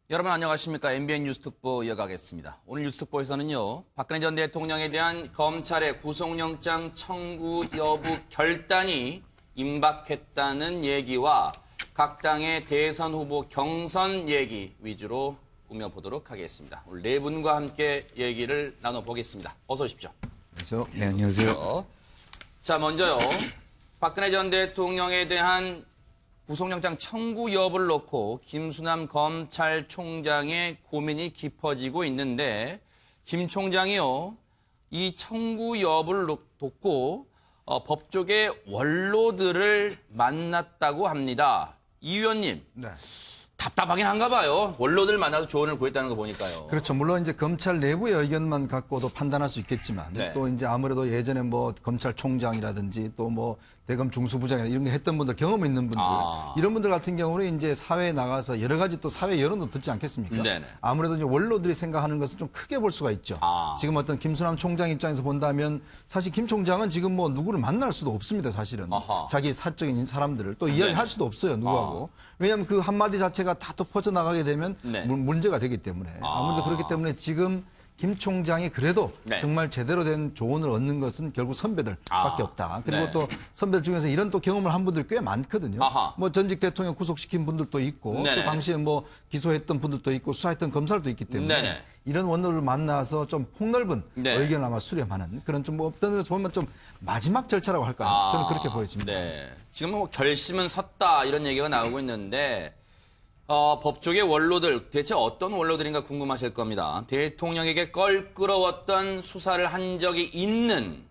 여러분 안녕하십니까. MBN 뉴스특보 이어가겠습니다. 오늘 뉴스특보에서는요. 박근혜 전 대통령에 대한 검찰의 구속영장 청구 여부 결단이 임박했다는 얘기와 각 당의 대선 후보 경선 얘기 위주로 꾸며보도록 하겠습니다. 오늘 네 분과 함께 얘기를 나눠보겠습니다. 어서 오십시오. 안녕하세요. 네, 안녕하세요. 자, 먼저요. 박근혜 전 대통령에 대한 구속영장 청구 여부를 놓고 김수남 검찰총장의 고민이 깊어지고 있는데 김 총장이요. 이 청구 여부를 놓고 법조계 원로들을 만났다고 합니다. 이 의원님. 네. 답답하긴 한가 봐요. 원로들 만나서 조언을 구했다는 거 보니까요. 그렇죠. 물론 이제 검찰 내부의 의견만 갖고도 판단할 수 있겠지만 네. 또 이제 아무래도 예전에 뭐 검찰총장이라든지 또 뭐 대검 중수부장이나 이런 거 했던 분들, 경험 있는 분들 이런 분들 같은 경우는 이제 사회에 나가서 여러 가지 또 사회 여론도 듣지 않겠습니까? 네네. 아무래도 이제 원로들이 생각하는 것은 좀 크게 볼 수가 있죠. 지금 어떤 김수남 총장 입장에서 본다면 사실 김 총장은 지금 뭐 누구를 만날 수도 없습니다. 사실은 자기 사적인 사람들을 또 이야기할 수도 없어요. 누구하고. 왜냐하면 그 한마디 자체가 다 또 퍼져나가게 되면 문제가 되기 때문에 아무래도 그렇기 때문에 지금 김 총장이 그래도 정말 제대로 된 조언을 얻는 것은 결국 선배들밖에 없다. 그리고 또 선배들 중에서 이런 또 경험을 한 분들이 꽤 많거든요. 뭐 전직 대통령 구속시킨 분들도 있고 또 당시에 뭐 기소했던 분들도 있고 수사했던 검사들도 있기 때문에 이런 원로를 만나서 좀 폭넓은 의견을 아마 수렴하는 그런 좀 뭐 어떤 면에서 보면 좀 마지막 절차라고 할까요? 저는 그렇게 보여집니다. 네. 지금 뭐 결심은 섰다 이런 얘기가 나오고 있는데 법조계 원로들 대체 어떤 원로들인가 궁금하실 겁니다. 대통령에게 껄끄러웠던 수사를 한 적이 있는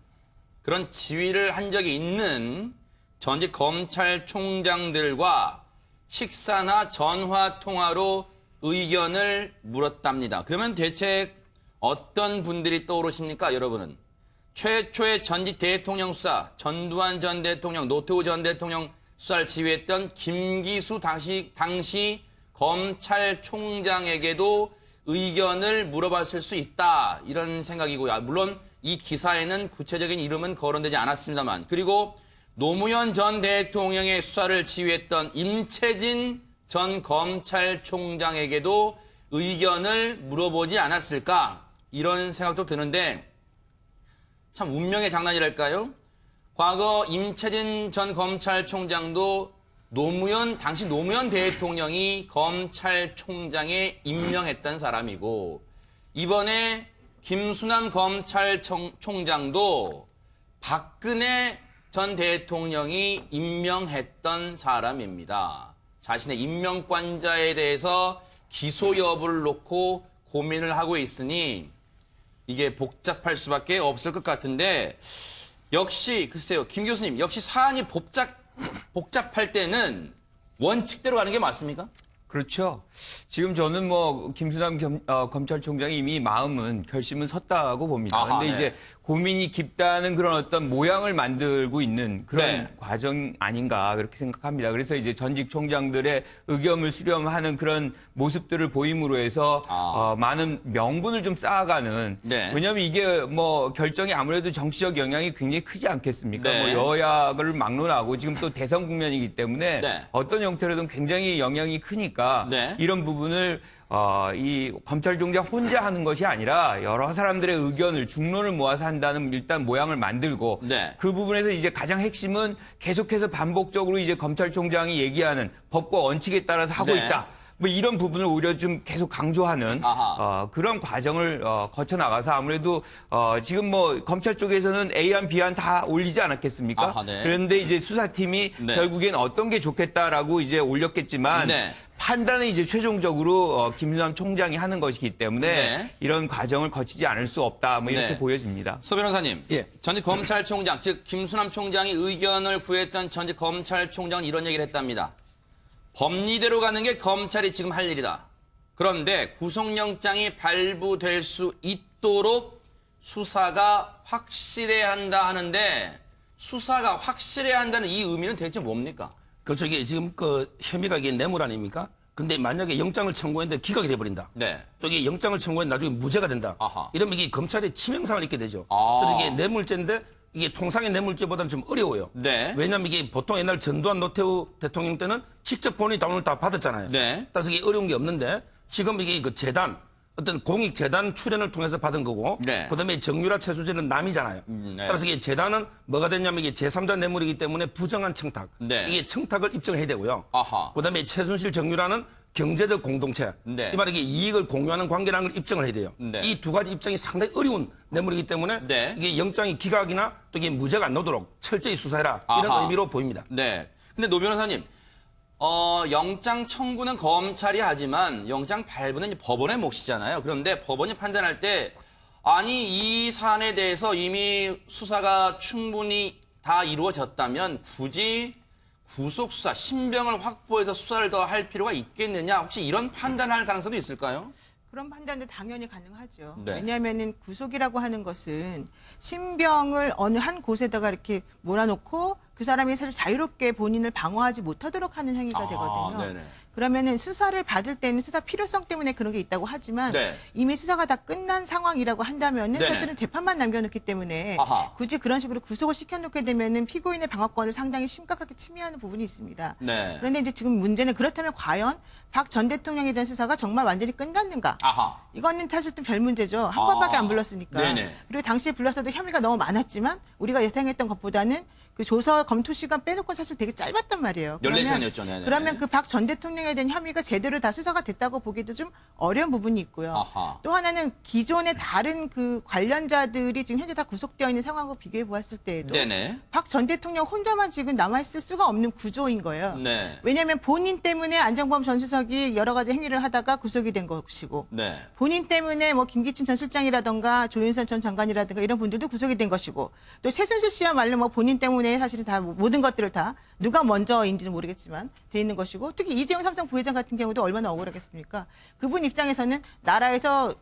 그런 지휘를 한 적이 있는 전직 검찰총장들과 식사나 전화 통화로 의견을 물었답니다. 그러면 대체 어떤 분들이 떠오르십니까, 여러분은? 최초의 전직 대통령 수사, 전두환 전 대통령, 노태우 전 대통령 수사를 지휘했던 김기수 당시 검찰총장에게도 의견을 물어봤을 수 있다. 이런 생각이고요. 물론 이 기사에는 구체적인 이름은 거론되지 않았습니다만. 그리고 노무현 전 대통령의 수사를 지휘했던 임채진 전 검찰총장에게도 의견을 물어보지 않았을까. 이런 생각도 드는데 참 운명의 장난이랄까요? 과거 임채진 전 검찰총장도 당시 노무현 대통령이 검찰총장에 임명했던 사람이고 이번에 김수남 검찰총장도 박근혜 전 대통령이 임명했던 사람입니다. 자신의 임명권자에 대해서 기소 여부를 놓고 고민을 하고 있으니 이게 복잡할 수밖에 없을 것 같은데 역시 글쎄요. 김 교수님 역시 사안이 복잡할 때는 원칙대로 가는 게 맞습니까? 그렇죠. 지금 저는 뭐 김수남 검찰총장이 이미 결심은 섰다고 봅니다. 그런데 이제 고민이 깊다는 그런 어떤 모양을 만들고 있는 그런 과정 아닌가 그렇게 생각합니다. 그래서 이제 전직 총장들의 의견을 수렴하는 그런 모습들을 보임으로 해서 많은 명분을 좀 쌓아가는. 왜냐하면 이게 뭐 결정이 아무래도 정치적 영향이 굉장히 크지 않겠습니까? 뭐 여야를 막론하고 지금 또 대선 국면이기 때문에 어떤 형태로든 굉장히 영향이 크니까 이런 부분을 이 검찰총장 혼자 하는 것이 아니라 여러 사람들의 의견을 중론을 모아서 한다는 일단 모양을 만들고 그 부분에서 이제 가장 핵심은 계속해서 반복적으로 이제 검찰총장이 얘기하는 법과 원칙에 따라서 하고 있다. 뭐 이런 부분을 오히려 좀 계속 강조하는 그런 과정을 거쳐 나가서 아무래도 지금 뭐 검찰 쪽에서는 A안 B안 다 올리지 않았겠습니까? 그런데 이제 수사팀이 결국엔 어떤 게 좋겠다라고 이제 올렸겠지만 판단은 이제 최종적으로 김수남 총장이 하는 것이기 때문에 이런 과정을 거치지 않을 수 없다. 뭐 이렇게 보여집니다. 서 변호사님, 전직 검찰총장, 즉 김수남 총장이 의견을 구했던 전직 검찰총장은 이런 얘기를 했답니다. 법리대로 가는 게 검찰이 지금 할 일이다. 그런데 구속영장이 발부될 수 있도록 수사가 확실해야 한다 하는데 수사가 확실해야 한다는 이 의미는 대체 뭡니까? 그렇죠. 이게 지금 혐의가 이게 뇌물 아닙니까? 근데 만약에 영장을 청구했는데 기각이 돼버린다. 또 이게 영장을 청구했는데 나중에 무죄가 된다. 이러면 이게 검찰의 치명상을 입게 되죠. 그래서 이게 뇌물죄인데 이게 통상의 뇌물죄보다는 좀 어려워요. 왜냐하면 이게 보통 옛날 전두환 노태우 대통령 때는 직접 본인이 돈을 다 받았잖아요. 따라서 이게 어려운 게 없는데 지금 이게 그 재단, 어떤 공익재단 출연을 통해서 받은 거고, 네. 그다음에 정유라 최수진은 남이잖아요. 네. 따라서 이게 재단은 뭐가 됐냐면 이게 제3자 뇌물이기 때문에 부정한 청탁. 네. 이게 청탁을 입증해야 되고요. 아하. 그다음에 최순실 정유라는 경제적 공동체. 네. 이 말은 이게 이익을 공유하는 관계라는 걸 입증을 해야 돼요. 네. 이 두 가지 입증이 상당히 어려운 뇌물이기 때문에 네. 이게 영장이 기각이나 또 이게 무죄가 안 나도록 철저히 수사해라. 이런 아하. 의미로 보입니다. 네. 근데 노 변호사님, 영장 청구는 검찰이 하지만 영장 발부는 이제 법원의 몫이잖아요. 그런데 법원이 판단할 때 아니 이 사안에 대해서 이미 수사가 충분히 다 이루어졌다면 굳이 구속 수사, 신병을 확보해서 수사를 더 할 필요가 있겠느냐? 혹시 이런 판단할 가능성도 있을까요? 그런 판단도 당연히 가능하죠. 네. 왜냐하면은 구속이라고 하는 것은 신병을 어느 한 곳에다가 이렇게 몰아놓고 그 사람이 사실 자유롭게 본인을 방어하지 못하도록 하는 행위가 되거든요. 네네. 그러면은 수사를 받을 때는 수사 필요성 때문에 그런 게 있다고 하지만 네. 이미 수사가 다 끝난 상황이라고 한다면은 네네. 사실은 재판만 남겨놓기 때문에 아하. 굳이 그런 식으로 구속을 시켜놓게 되면은 피고인의 방어권을 상당히 심각하게 침해하는 부분이 있습니다. 네. 그런데 이제 지금 문제는 그렇다면 과연 박 전 대통령에 대한 수사가 정말 완전히 끝났는가? 아하. 이거는 사실 좀 별 문제죠. 한 번밖에 안 불렀으니까. 네네. 그리고 당시에 불렀어도 혐의가 너무 많았지만 우리가 예상했던 것보다는 그 조사 검토 시간 빼놓고 사실 되게 짧았단 말이에요. 14시간이었죠. 네네. 그러면 그 박 전 대통령에 대한 혐의가 제대로 다 수사가 됐다고 보기도 좀 어려운 부분이 있고요. 아하. 또 하나는 기존의 다른 그 관련자들이 지금 현재 다 구속되어 있는 상황과 비교해 보았을 때에도 네네. 박 전 대통령 혼자만 지금 남아있을 수가 없는 구조인 거예요. 네. 왜냐하면 본인 때문에 안정범 전 수석이 여러 가지 행위를 하다가 구속이 된 것이고 네. 본인 때문에 뭐 김기춘 전 실장이라든가 조윤선 전 장관이라든가 이런 분들도 구속이 된 것이고 또 최순실 씨야말로 뭐 본인 때문에 사실은 다 모든 것들을 다 누가 먼저인지는 모르겠지만 돼 있는 것이고 특히 이재용 삼성 부회장 같은 경우도 얼마나 억울하겠습니까? 그분 입장에서는 나라에서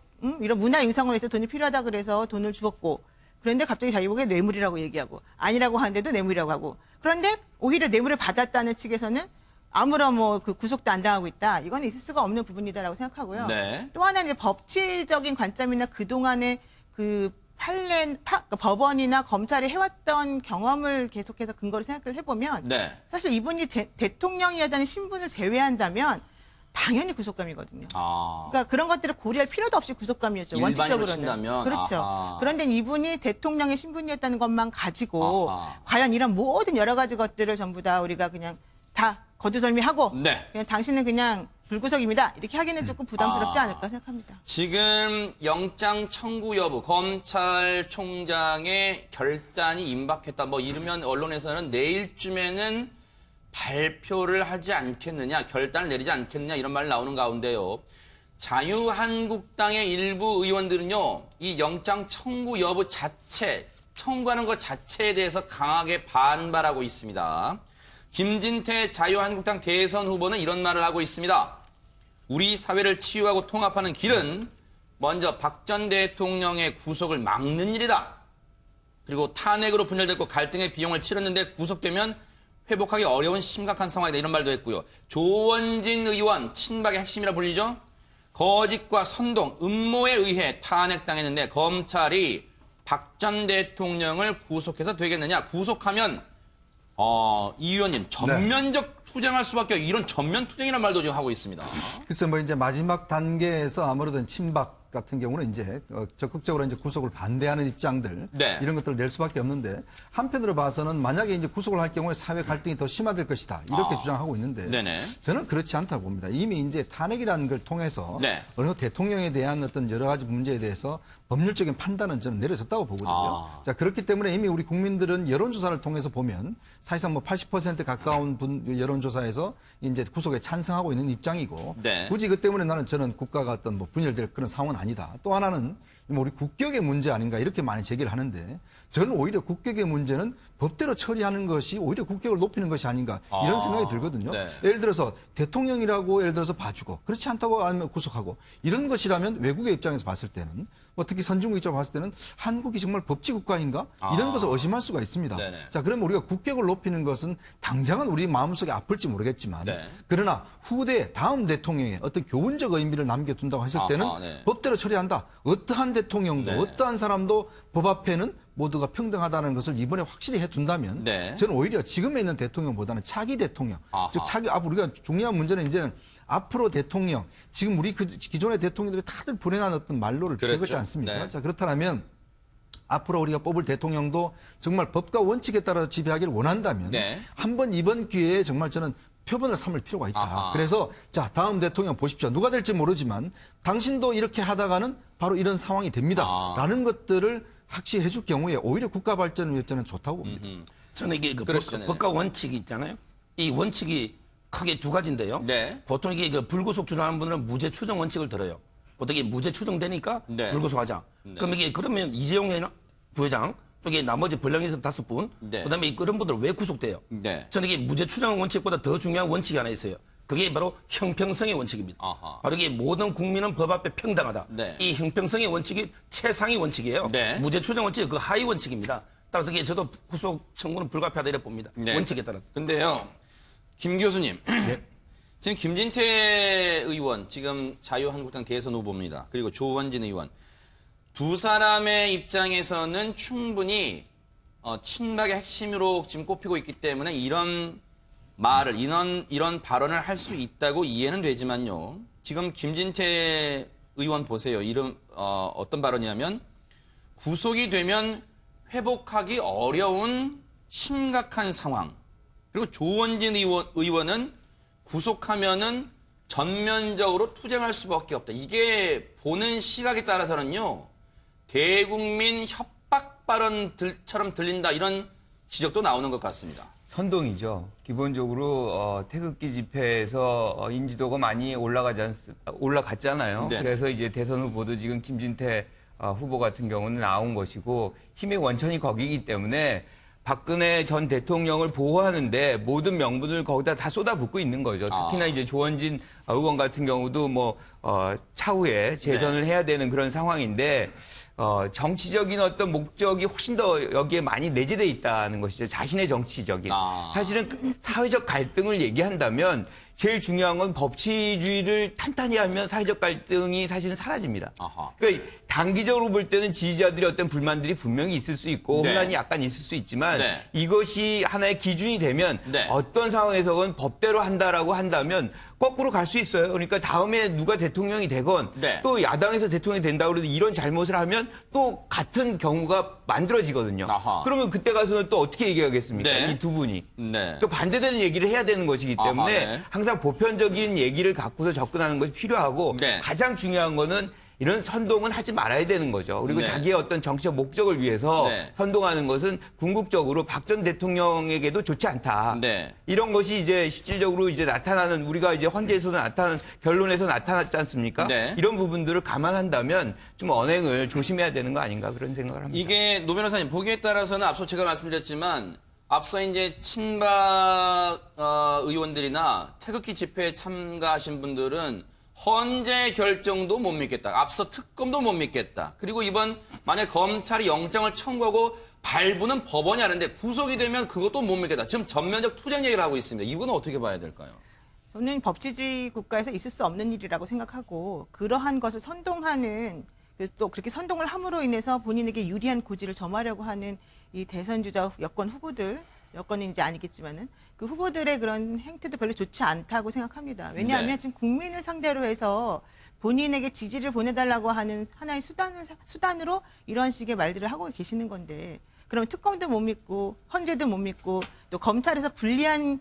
이런 문화 융성을 위해서 돈이 필요하다 그래서 돈을 주었고 그런데 갑자기 자기 보기에 뇌물이라고 얘기하고 아니라고 하는데도 뇌물이라고 하고 그런데 오히려 뇌물을 받았다는 측에서는 아무런 뭐 그 구속도 안 당하고 있다. 이건 있을 수가 없는 부분이다라고 생각하고요. 네. 또 하나는 이제 법치적인 관점이나 그동안의 그 그러니까 법원이나 검찰이 해왔던 경험을 계속해서 근거로 생각을 해보면 네. 사실 이분이 대통령이었다는 신분을 제외한다면 당연히 구속감이거든요. 아. 그러니까 그런 것들을 고려할 필요도 없이 구속감이었죠. 일반인으로 원칙적으로는. 친다면? 그렇죠. 아하. 그런데 이분이 대통령의 신분이었다는 것만 가지고 아하. 과연 이런 모든 여러 가지 것들을 전부 다 우리가 그냥 다 거두절미하고 네. 그냥 당신은 그냥 불구속입니다. 이렇게 하기는 조금 부담스럽지 아. 않을까 생각합니다. 지금 영장 청구 여부, 검찰총장의 결단이 임박했다. 뭐 이러면 언론에서는 내일쯤에는 발표를 하지 않겠느냐, 결단을 내리지 않겠느냐 이런 말 나오는 가운데요. 자유한국당의 일부 의원들은요, 이 영장 청구 여부 자체, 청구하는 것 자체에 대해서 강하게 반발하고 있습니다. 김진태 자유한국당 대선 후보는 이런 말을 하고 있습니다. 우리 사회를 치유하고 통합하는 길은 먼저 박 전 대통령의 구속을 막는 일이다. 그리고 탄핵으로 분열됐고 갈등의 비용을 치렀는데 구속되면 회복하기 어려운 심각한 상황이다. 이런 말도 했고요. 조원진 의원, 친박의 핵심이라 불리죠. 거짓과 선동, 음모에 의해 탄핵당했는데 검찰이 박 전 대통령을 구속해서 되겠느냐. 구속하면 이 의원님 전면적 투쟁할 수밖에 이런 전면 투쟁이라는 말도 지금 하고 있습니다. 글쎄 뭐 이제 마지막 단계에서 아무래도 친박 같은 경우는 이제 적극적으로 이제 구속을 반대하는 입장들 네. 이런 것들을 낼 수밖에 없는데 한편으로 봐서는 만약에 이제 구속을 할 경우에 사회 갈등이 더 심화될 것이다 이렇게 주장하고 있는데 네네. 저는 그렇지 않다고 봅니다. 이미 이제 탄핵이라는 걸 통해서 네. 어느 대통령에 대한 어떤 여러 가지 문제에 대해서 법률적인 판단은 저는 내려졌다고 보거든요. 자 그렇기 때문에 이미 우리 국민들은 여론조사를 통해서 보면 사실상 뭐 80% 가까운 여론조사에서 이제 구속에 찬성하고 있는 입장이고 네. 굳이 그 때문에 저는 국가가 어떤 뭐 분열될 그런 상황은 아니다. 또 하나는 우리 국격의 문제 아닌가 이렇게 많이 제기를 하는데 저는 오히려 국격의 문제는 법대로 처리하는 것이 오히려 국격을 높이는 것이 아닌가 이런 생각이 들거든요. 네. 예를 들어서 대통령이라고 예를 들어서 봐주고 그렇지 않다고 하면 구속하고 이런 것이라면 외국의 입장에서 봤을 때는 뭐 특히 선진국 입장에서 봤을 때는 한국이 정말 법치국가인가 이런 것을 의심할 수가 있습니다. 네네. 자 그러면 우리가 국격을 높이는 것은 당장은 우리 마음속에 아플지 모르겠지만 네. 그러나 후대 다음 대통령의 어떤 교훈적 의미를 남겨둔다고 했을 때는 네. 법대로 처리한다. 어떠한 대통령도 네. 어떠한 사람도 법 앞에는 모두가 평등하다는 것을 이번에 확실히 해둔다면 네. 저는 오히려 지금에 있는 대통령보다는 차기 대통령, 아하. 즉 차기 앞으로 우리가 중요한 문제는 이제는 앞으로 대통령, 지금 우리 기존의 대통령들이 다들 불행한 어떤 말로를 펴겠지 않습니까? 네. 자, 그렇다면 앞으로 우리가 뽑을 대통령도 정말 법과 원칙에 따라 지배하기를 원한다면 네. 한번 이번 기회에 정말 저는 표본을 삼을 필요가 있다. 아하. 그래서 자, 다음 대통령 보십시오. 누가 될지 모르지만 당신도 이렇게 하다가는 바로 이런 상황이 됩니다. 라는 것들을 확실히 해줄 경우에 오히려 국가 발전을 위해 저는 좋다고 봅니다. 저는 이게 그렇죠. 법과 원칙이 있잖아요. 이 원칙이 크게 두 가지인데요. 네. 보통 이게 불구속 주장하는 분들은 무죄 추정 원칙을 들어요. 보통 이게 무죄 추정되니까 네. 불구속하자. 그럼 이게 그러면 이재용 부회장 또 이게 나머지 불량에서 5분, 네. 그다음에 그런 분들 왜 구속돼요? 네. 저는 이게 무죄 추정 원칙보다 더 중요한 원칙이 하나 있어요. 그게 바로 형평성의 원칙입니다. 아하. 바로 이게 모든 국민은 법 앞에 평등하다. 네. 이 형평성의 원칙이 최상위 원칙이에요. 네. 무죄 추정 원칙이 그 하위 원칙입니다. 따라서 이게 저도 구속 청구는 불가피하다 이렇게 봅니다. 네. 원칙에 따라서. 근데요, 김 교수님. 지금 김진태 의원, 지금 자유한국당 대선 후보입니다. 그리고 조원진 의원. 두 사람의 입장에서는 충분히 친박의 핵심으로 지금 꼽히고 있기 때문에 이런 말을, 이런 발언을 할 수 있다고 이해는 되지만요. 지금 김진태 의원 보세요. 어떤 발언이냐면 구속이 되면 회복하기 어려운 심각한 상황. 그리고 조원진 의원은 구속하면은 전면적으로 투쟁할 수밖에 없다. 이게 보는 시각에 따라서는요. 대국민 협박 발언처럼 들린다. 이런 지적도 나오는 것 같습니다. 선동이죠. 기본적으로 태극기 집회에서 인지도가 많이 올라갔잖아요. 네. 그래서 이제 대선 후보도 지금 김진태 후보 같은 경우는 나온 것이고 힘의 원천이 거기이기 때문에 박근혜 전 대통령을 보호하는데 모든 명분을 거기다 다 쏟아붓고 있는 거죠. 특히나 이제 조원진 의원 같은 경우도 차후에 재선을 해야 되는 그런 상황인데 정치적인 어떤 목적이 훨씬 더 여기에 많이 내재돼 있다는 것이죠. 자신의 정치적인. 사실은 사회적 갈등을 얘기한다면 제일 중요한 건 법치주의를 탄탄히 하면 사회적 갈등이 사실은 사라집니다. 아하. 그러니까 단기적으로 볼 때는 지지자들의 어떤 불만들이 분명히 있을 수 있고 네. 혼란이 약간 있을 수 있지만 네. 이것이 하나의 기준이 되면 네. 어떤 상황에서는 법대로 한다라고 한다면 거꾸로 갈 수 있어요. 그러니까 다음에 누가 대통령이 되건 네. 또 또 야당에서 대통령이 된다고 해도 이런 잘못을 하면 또 같은 경우가 만들어지거든요. 아하. 그러면 그때 가서는 또 어떻게 얘기하겠습니까? 네. 이 두 분이. 네. 또 반대되는 얘기를 해야 되는 것이기 때문에 아하, 네. 항상 보편적인 얘기를 갖고서 접근하는 것이 필요하고 네. 가장 중요한 거는 이런 선동은 하지 말아야 되는 거죠. 그리고 네. 자기의 어떤 정치적 목적을 위해서 네. 선동하는 것은 궁극적으로 박 전 대통령에게도 좋지 않다. 네. 이런 것이 이제 실질적으로 이제 나타나는 우리가 이제 헌재에서도 나타나는 결론에서 나타났지 않습니까? 네. 이런 부분들을 감안한다면 좀 언행을 조심해야 되는 거 아닌가 그런 생각을 합니다. 이게 노 변호사님 보기에 따라서는 앞서 제가 말씀드렸지만 앞서 이제 친박 의원들이나 태극기 집회에 참가하신 분들은 헌재 결정도 못 믿겠다. 앞서 특검도 못 믿겠다. 그리고 이번 만약 검찰이 영장을 청구하고 발부는 법원이 하는데 구속이 되면 그것도 못 믿겠다. 지금 전면적 투쟁 얘기를 하고 있습니다. 이건 어떻게 봐야 될까요? 저는 법치주의 국가에서 있을 수 없는 일이라고 생각하고 그러한 것을 선동하는 또 그렇게 선동을 함으로 인해서 본인에게 유리한 고지를 점하려고 하는 이 대선주자 여권 후보들, 여권은 이제 아니겠지만은 그 후보들의 그런 행태도 별로 좋지 않다고 생각합니다. 왜냐하면 네. 지금 국민을 상대로 해서 본인에게 지지를 보내달라고 하는 하나의 수단으로 이런 식의 말들을 하고 계시는 건데 그럼 특검도 못 믿고 헌재도 못 믿고 또 검찰에서 불리한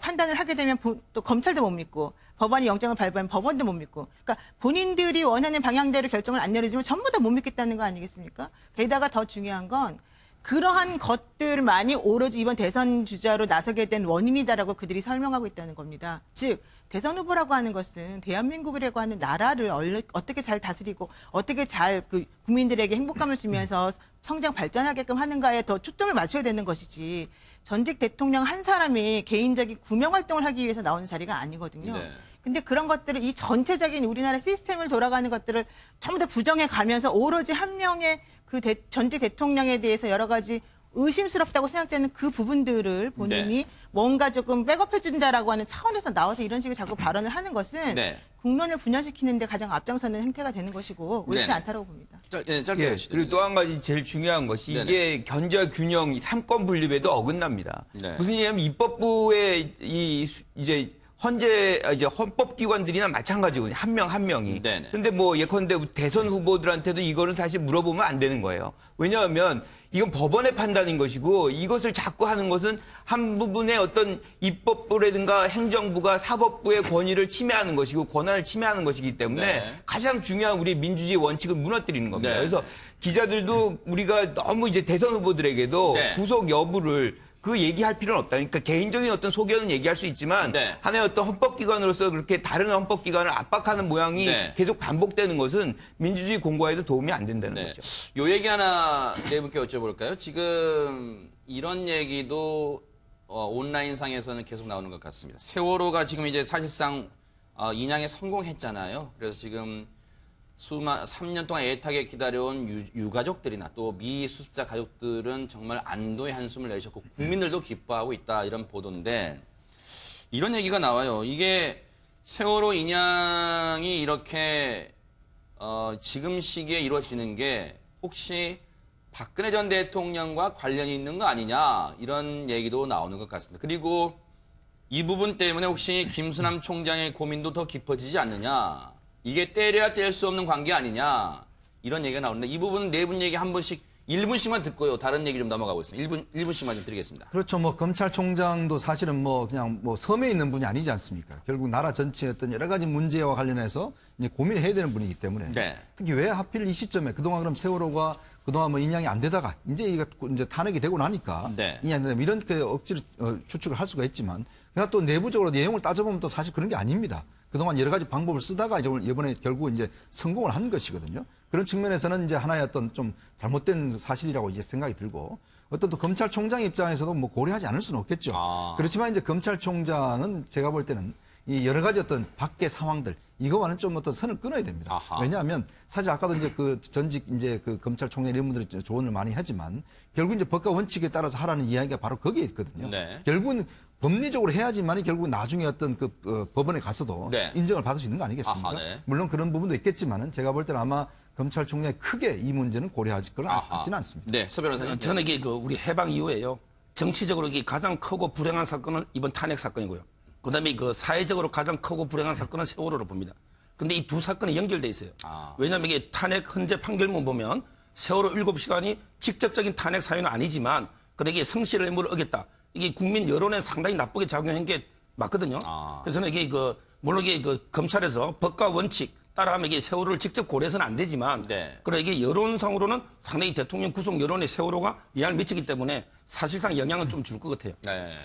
판단을 하게 되면 또 검찰도 못 믿고 법원이 영장을 발부하면 법원도 못 믿고 그러니까 본인들이 원하는 방향대로 결정을 안 내려주면 전부 다 못 믿겠다는 거 아니겠습니까? 게다가 더 중요한 건 그러한 것들만이 오로지 이번 대선 주자로 나서게 된 원인이다라고 그들이 설명하고 있다는 겁니다. 즉 대선 후보라고 하는 것은 대한민국이라고 하는 나라를 어떻게 잘 다스리고 어떻게 잘 국민들에게 행복감을 주면서 성장 발전하게끔 하는가에 더 초점을 맞춰야 되는 것이지 전직 대통령 한 사람이 개인적인 구명 활동을 하기 위해서 나오는 자리가 아니거든요. 네. 근데 그런 것들을 이 전체적인 우리나라 시스템을 돌아가는 것들을 전부 다 부정해 가면서 오로지 한 명의 전직 대통령에 대해서 여러 가지 의심스럽다고 생각되는 그 부분들을 본인이 네. 뭔가 조금 백업해준다라고 하는 차원에서 나와서 이런 식의 자꾸 발언을 하는 것은 네. 국론을 분열시키는 데 가장 앞장서는 행태가 되는 것이고 옳지 네네. 않다고 봅니다. 짧게 예, 해주시죠. 그리고 또 한 가지 제일 중요한 것이 네네. 이게 견제 균형 삼권 분립에도 어긋납니다. 네. 무슨 얘기냐면 입법부의 이제 이제 헌법기관들이나 마찬가지거든요. 한 명 한 명이. 네네. 근데 뭐 예컨대 대선 후보들한테도 이거는 사실 물어보면 안 되는 거예요. 왜냐하면 이건 법원의 판단인 것이고 이것을 자꾸 하는 것은 한 부분의 어떤 입법부라든가 행정부가 사법부의 권위를 침해하는 것이고 권한을 침해하는 것이기 때문에 네. 가장 중요한 우리 민주주의 원칙을 무너뜨리는 겁니다. 네. 그래서 기자들도 우리가 너무 이제 대선 후보들에게도 네. 구속 여부를 그 얘기할 필요는 없다. 그러니까 개인적인 어떤 소견은 얘기할 수 있지만 네. 하나의 어떤 헌법기관으로서 그렇게 다른 헌법기관을 압박하는 모양이 네. 계속 반복되는 것은 민주주의 공고에도 도움이 안 된다는 네. 거죠. 요 얘기 하나 네 분께 여쭤볼까요? 지금 이런 얘기도 온라인상에서는 계속 나오는 것 같습니다. 세월호가 지금 이제 사실상 인양에 성공했잖아요. 그래서 지금 3년 동안 애타게 기다려온 유가족들이나 또 미수습자 가족들은 정말 안도의 한숨을 내셨고 국민들도 기뻐하고 있다 이런 보도인데 이런 얘기가 나와요. 이게 세월호 인양이 이렇게 지금 시기에 이루어지는 게 혹시 박근혜 전 대통령과 관련이 있는 거 아니냐 이런 얘기도 나오는 것 같습니다. 그리고 이 부분 때문에 혹시 김수남 총장의 고민도 더 깊어지지 않느냐. 이게 때려야 뗄 수 없는 관계 아니냐 이런 얘기가 나오는데 이 부분은 네 분 얘기 한 분씩 1분씩만 듣고요. 다른 얘기 좀 넘어가고 있습니다. 1분씩만 좀 드리겠습니다. 그렇죠. 뭐 검찰총장도 사실은 뭐 그냥 뭐 섬에 있는 분이 아니지 않습니까? 결국 나라 전체의 어떤 여러 가지 문제와 관련해서 이제 고민을 해야 되는 분이기 때문에 네. 특히 왜 하필 이 시점에 그동안 그럼 세월호가 그동안 뭐 인양이 안 되다가 이제 탄핵이 되고 나니까 네. 인양이 안 되면 이런 그 억지로 추측을 할 수가 있지만 그러나 또 내부적으로 내용을 따져보면 또 사실 그런 게 아닙니다. 그동안 여러 가지 방법을 쓰다가 이번에 결국 이제 성공을 한 것이거든요. 그런 측면에서는 이제 하나의 어떤 좀 잘못된 사실이라고 이제 생각이 들고 어떤 또 검찰총장 입장에서도 뭐 고려하지 않을 수는 없겠죠. 그렇지만 이제 검찰총장은 제가 볼 때는 이 여러 가지 어떤 밖의 상황들 이거와는 좀 어떤 선을 끊어야 됩니다. 아하. 왜냐하면 사실 아까도 이제 그 전직 이제 그 검찰총장 이런 분들이 조언을 많이 하지만 결국 이제 법과 원칙에 따라서 하라는 이야기가 바로 거기에 있거든요. 네. 결국은 법리적으로 해야지만이 결국 나중에 어떤 그 법원에 가서도 네. 인정을 받을 수 있는 거 아니겠습니까? 아하, 네. 물론 그런 부분도 있겠지만은 제가 볼 때는 아마 검찰총장이 크게 이 문제는 고려할 걸 같지는 않습니다. 네, 서 변호사님. 저는 이게 그 우리 해방 이후에요. 정치적으로 이게 가장 크고 불행한 사건은 이번 탄핵 사건이고요. 그다음에 그 사회적으로 가장 크고 불행한 사건은 세월호로 봅니다. 근데 이 두 사건이 연결돼 있어요. 왜냐하면 이게 탄핵 헌재 판결문 보면 세월호 7시간이 직접적인 탄핵 사유는 아니지만 그러기에 성실의 의무를 어겼다. 이게 국민 여론에 상당히 나쁘게 작용한 게 맞거든요. 그래서 이게 물론 이게 검찰에서 법과 원칙 따라하면 이게 세월호를 직접 고려해서는 안 되지만 네. 그래 이게 여론상으로는 상당히 대통령 구속 여론에 세월호가 영향을 미치기 때문에 사실상 영향은 좀 줄 것 같아요. 네.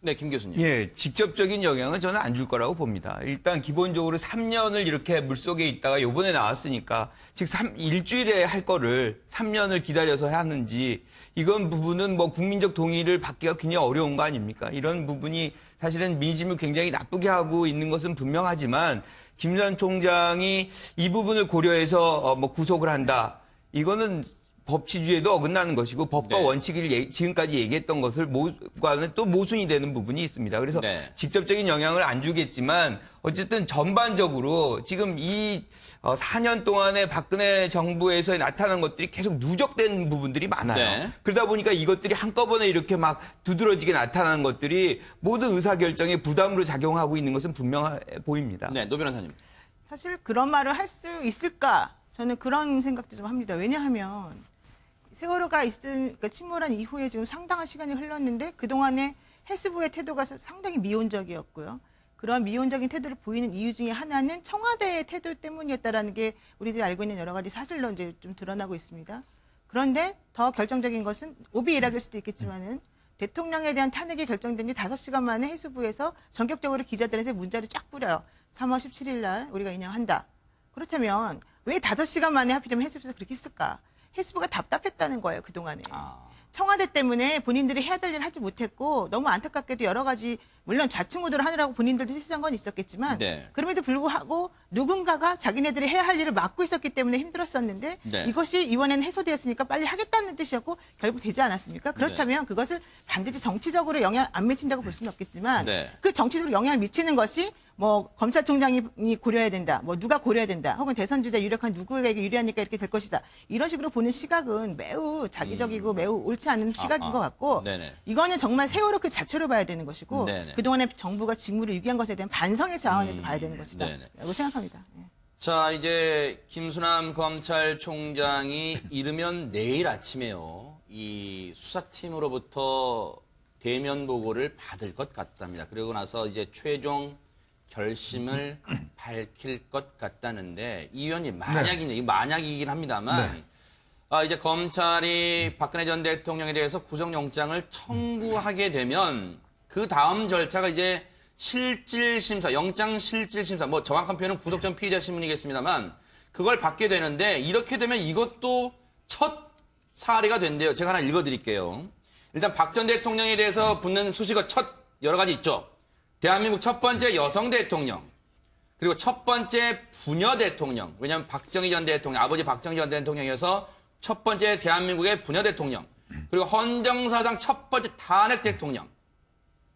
네, 김 교수님. 예, 직접적인 영향은 저는 안 줄 거라고 봅니다. 일단 기본적으로 3년을 이렇게 물속에 있다가 요번에 나왔으니까 즉 일주일에 할 거를 3년을 기다려서 하는지 이건 부분은 뭐 국민적 동의를 받기가 굉장히 어려운 거 아닙니까? 이런 부분이 사실은 민심을 굉장히 나쁘게 하고 있는 것은 분명하지만 김수남 총장이 이 부분을 고려해서 뭐 구속을 한다. 이거는 법치주의에도 어긋나는 것이고 법과 네. 원칙을 지금까지 얘기했던 것과는 또 모순이 되는 부분이 있습니다. 그래서 네. 직접적인 영향을 안 주겠지만 어쨌든 전반적으로 지금 이 4년 동안에 박근혜 정부에서 나타난 것들이 계속 누적된 부분들이 많아요. 네. 그러다 보니까 이것들이 한꺼번에 이렇게 막 두드러지게 나타나는 것들이 모든 의사결정에 부담으로 작용하고 있는 것은 분명해 보입니다. 네, 노 변호사님. 사실 그런 말을 할 수 있을까? 저는 그런 생각도 좀 합니다. 왜냐하면 세월호가 그러니까 침몰한 이후에 지금 상당한 시간이 흘렀는데 그동안에 해수부의 태도가 상당히 미온적이었고요. 그런 미온적인 태도를 보이는 이유 중에 하나는 청와대의 태도 때문이었다라는 게 우리들이 알고 있는 여러 가지 사실로 이제 좀 드러나고 있습니다. 그런데 더 결정적인 것은 오비 일학일 수도 있겠지만은 대통령에 대한 탄핵이 결정된 지 5시간 만에 해수부에서 전격적으로 기자들한테 문자를 쫙 뿌려요. 3월 17일 날 우리가 인양한다. 그렇다면 왜 5시간 만에 하필이면 해수부에서 그렇게 했을까? 해수부가 답답했다는 거예요, 그동안에. 청와대 때문에 본인들이 해야 될 일을 하지 못했고 너무 안타깝게도 여러 가지 물론 좌충우돌을 하느라고 본인들도 실수한 건 있었겠지만 네. 그럼에도 불구하고 누군가가 자기네들이 해야 할 일을 맡고 있었기 때문에 힘들었었는데 네. 이것이 이번에는 해소되었으니까 빨리 하겠다는 뜻이었고 결국 되지 않았습니까? 그렇다면 그것을 반드시 정치적으로 영향 안 미친다고 볼 수는 없겠지만 네. 그 정치적으로 영향을 미치는 것이 뭐 검찰총장이 고려해야 된다, 뭐 누가 고려해야 된다, 혹은 대선 주자 유력한 누구에게 유리하니까 이렇게 될 것이다. 이런 식으로 보는 시각은 매우 자기적이고 매우 옳지 않은 시각인 것 같고 네네. 이거는 정말 세월호 그 자체로 봐야 되는 것이고 네네. 그동안에 정부가 직무를 유기한 것에 대한 반성의 자원에서 봐야 되는 것이다. 라고 생각합니다. 예. 자, 이제 김수남 검찰총장이 이르면 내일 아침에요. 이 수사팀으로부터 대면 보고를 받을 것 같답니다. 그리고 나서 이제 최종 결심을 밝힐 것 같다는데 이 의원님 만약이냐, 이 만약이긴 합니다만 이제 검찰이 박근혜 전 대통령에 대해서 구속영장을 청구하게 되면 그 다음 절차가 이제 실질심사, 영장실질심사, 뭐 정확한 표현은 구속 전 피의자 신문이겠습니다만 그걸 받게 되는데 이렇게 되면 이것도 첫 사례가 된대요. 제가 하나 읽어드릴게요. 일단 박 전 대통령에 대해서 붙는 수식어 첫 여러 가지 있죠. 대한민국 첫 번째 여성 대통령, 그리고 첫 번째 부녀 대통령. 왜냐하면 박정희 전 대통령, 아버지 박정희 전 대통령이어서 첫 번째 대한민국의 부녀 대통령, 그리고 헌정사상 첫 번째 탄핵 대통령,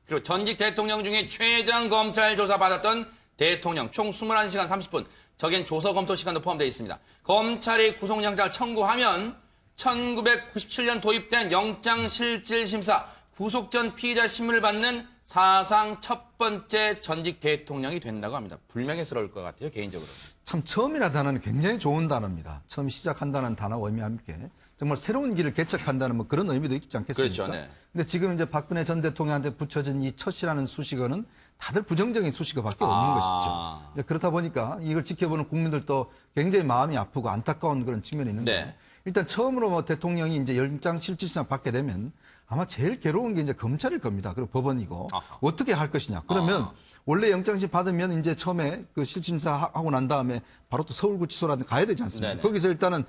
그리고 전직 대통령 중에 최장 검찰 조사 받았던 대통령, 총 21시간 30분, 저긴 조서 검토 시간도 포함되어 있습니다. 검찰이 구속영장을 청구하면 1997년 도입된 영장실질심사, 구속 전 피의자 신문을 받는 사상 첫 번째 전직 대통령이 된다고 합니다. 불명예스러울 것 같아요, 개인적으로. 참 처음이라는 단어는 굉장히 좋은 단어입니다. 처음 시작한다는 단어와 의미와 함께 정말 새로운 길을 개척한다는 뭐 그런 의미도 있지 않겠습니까? 그렇죠, 네. 근데 지금 이제 박근혜 전 대통령한테 붙여진 이 첫이라는 수식어는 다들 부정적인 수식어밖에 없는 것이죠. 이제 그렇다 보니까 이걸 지켜보는 국민들도 굉장히 마음이 아프고 안타까운 그런 측면이 있는데 일단 처음으로 뭐 대통령이 이제 영장 실질심사 받게 되면 아마 제일 괴로운 게 이제 검찰일 겁니다. 그리고 법원이고 어떻게 할 것이냐. 그러면 원래 영장심 받으면 이제 처음에 그 실질심사 하고 난 다음에 바로 또 서울구치소라든가 가야 되지 않습니까? 네네. 거기서 일단은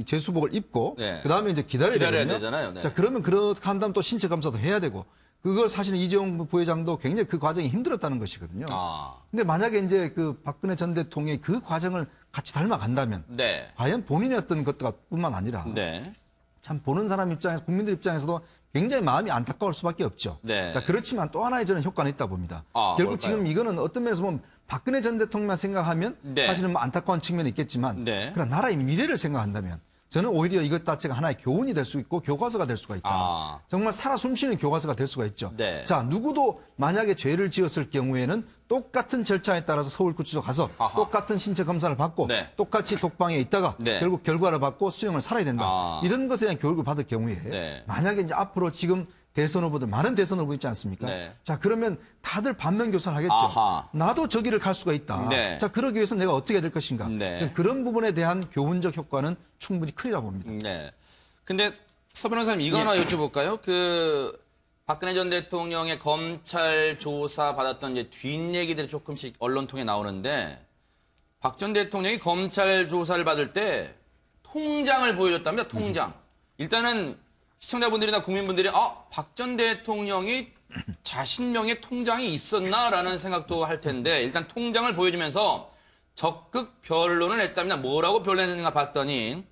제수복을 입고 그다음에 이제 기다려야 되거든요. 되잖아요. 네. 자, 그러면 그렇게 한 다음 또 신체 검사도 해야 되고 그걸 사실은 이재용 부회장도 굉장히 그 과정이 힘들었다는 것이거든요. 근데 만약에 이제 그 박근혜 전 대통령이 그 과정을 같이 닮아간다면 과연 본인의 어떤 것뿐만 아니라 참 보는 사람 입장에서 국민들 입장에서도 굉장히 마음이 안타까울 수밖에 없죠. 자, 그렇지만 또 하나의 저는 효과는 있다 봅니다. 결국 뭘까요? 지금 이거는 어떤 면에서 보면 박근혜 전 대통령만 생각하면 사실은 뭐 안타까운 측면이 있겠지만 그러나 나라의 미래를 생각한다면 저는 오히려 이것 자체가 하나의 교훈이 될 수 있고 교과서가 될 수가 있다. 정말 살아 숨쉬는 교과서가 될 수가 있죠. 자, 누구도 만약에 죄를 지었을 경우에는 똑같은 절차에 따라서 서울구치소 가서 똑같은 신체 검사를 받고 똑같이 독방에 있다가 결국 결과를 받고 수용을 살아야 된다. 이런 것에 대한 교육을 받을 경우에 만약에 이제 앞으로 지금 대선 후보들 많은 대선 후보 있지 않습니까? 자, 그러면 다들 반면 교사를 하겠죠. 나도 저기를 갈 수가 있다. 자, 그러기 위해서 내가 어떻게 해야 될 것인가? 그런 부분에 대한 교훈적 효과는 충분히 크리라고 봅니다. 근데 서 변호사님 이거 하나 여쭤볼까요? 그 박근혜 전 대통령의 검찰 조사 받았던 이제 뒷얘기들이 조금씩 언론통에 나오는데 박 전 대통령이 검찰 조사를 받을 때 통장을 보여줬답니다. 통장. 일단은 시청자분들이나 국민분들이 박 전 대통령이 자신 명의 통장이 있었나라는 생각도 할 텐데 일단 통장을 보여주면서 적극 변론을 했답니다. 뭐라고 변론했는가 봤더니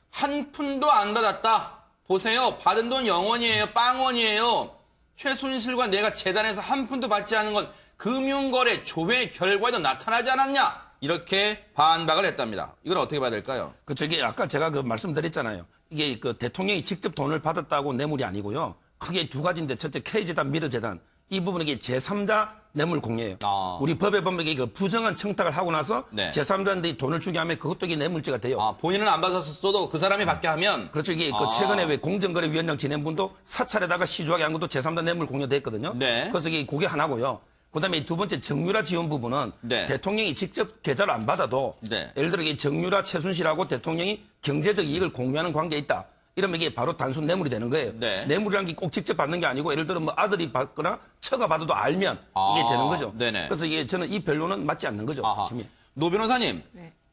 한 푼도 안 받았다. 보세요. 받은 돈 0원이에요. 빵원이에요. 최순실과 내가 재단에서 한 푼도 받지 않은 건 금융거래 조회 결과에도 나타나지 않았냐. 이렇게 반박을 했답니다. 이건 어떻게 봐야 될까요? 이게 아까 제가 그 말씀드렸잖아요. 이게 그 대통령이 직접 돈을 받았다고 뇌물이 아니고요. 크게 두 가지인데 첫째 K재단, 미르재단. 이 부분은 이게 제3자 뇌물 공여예요. 우리 법에 보면 이게 그 부정한 청탁을 하고 나서 제3자한테 돈을 주게 하면 그것도 이게 뇌물죄가 돼요. 본인은 안 받았어도 그 사람이 받게 하면 그렇죠. 이게 그 최근에 왜 공정거래위원장 지낸 분도 사찰에다가 시주하게 한 것도 제3자 뇌물 공여됐거든요. 그래서 이게 그게 하나고요. 그다음에 두 번째 정유라 지원 부분은 대통령이 직접 계좌를 안 받아도 예를 들어 정유라 최순실하고 대통령이 경제적 이익을 공유하는 관계에 있다. 이러면 이게 바로 단순 뇌물이 되는 거예요. 뇌물이라는 게 꼭 직접 받는 게 아니고 예를 들어 뭐 아들이 받거나 처가 받아도 알면 이게 되는 거죠. 그래서 이게 저는 이 변론은 맞지 않는 거죠. 노 변호사님,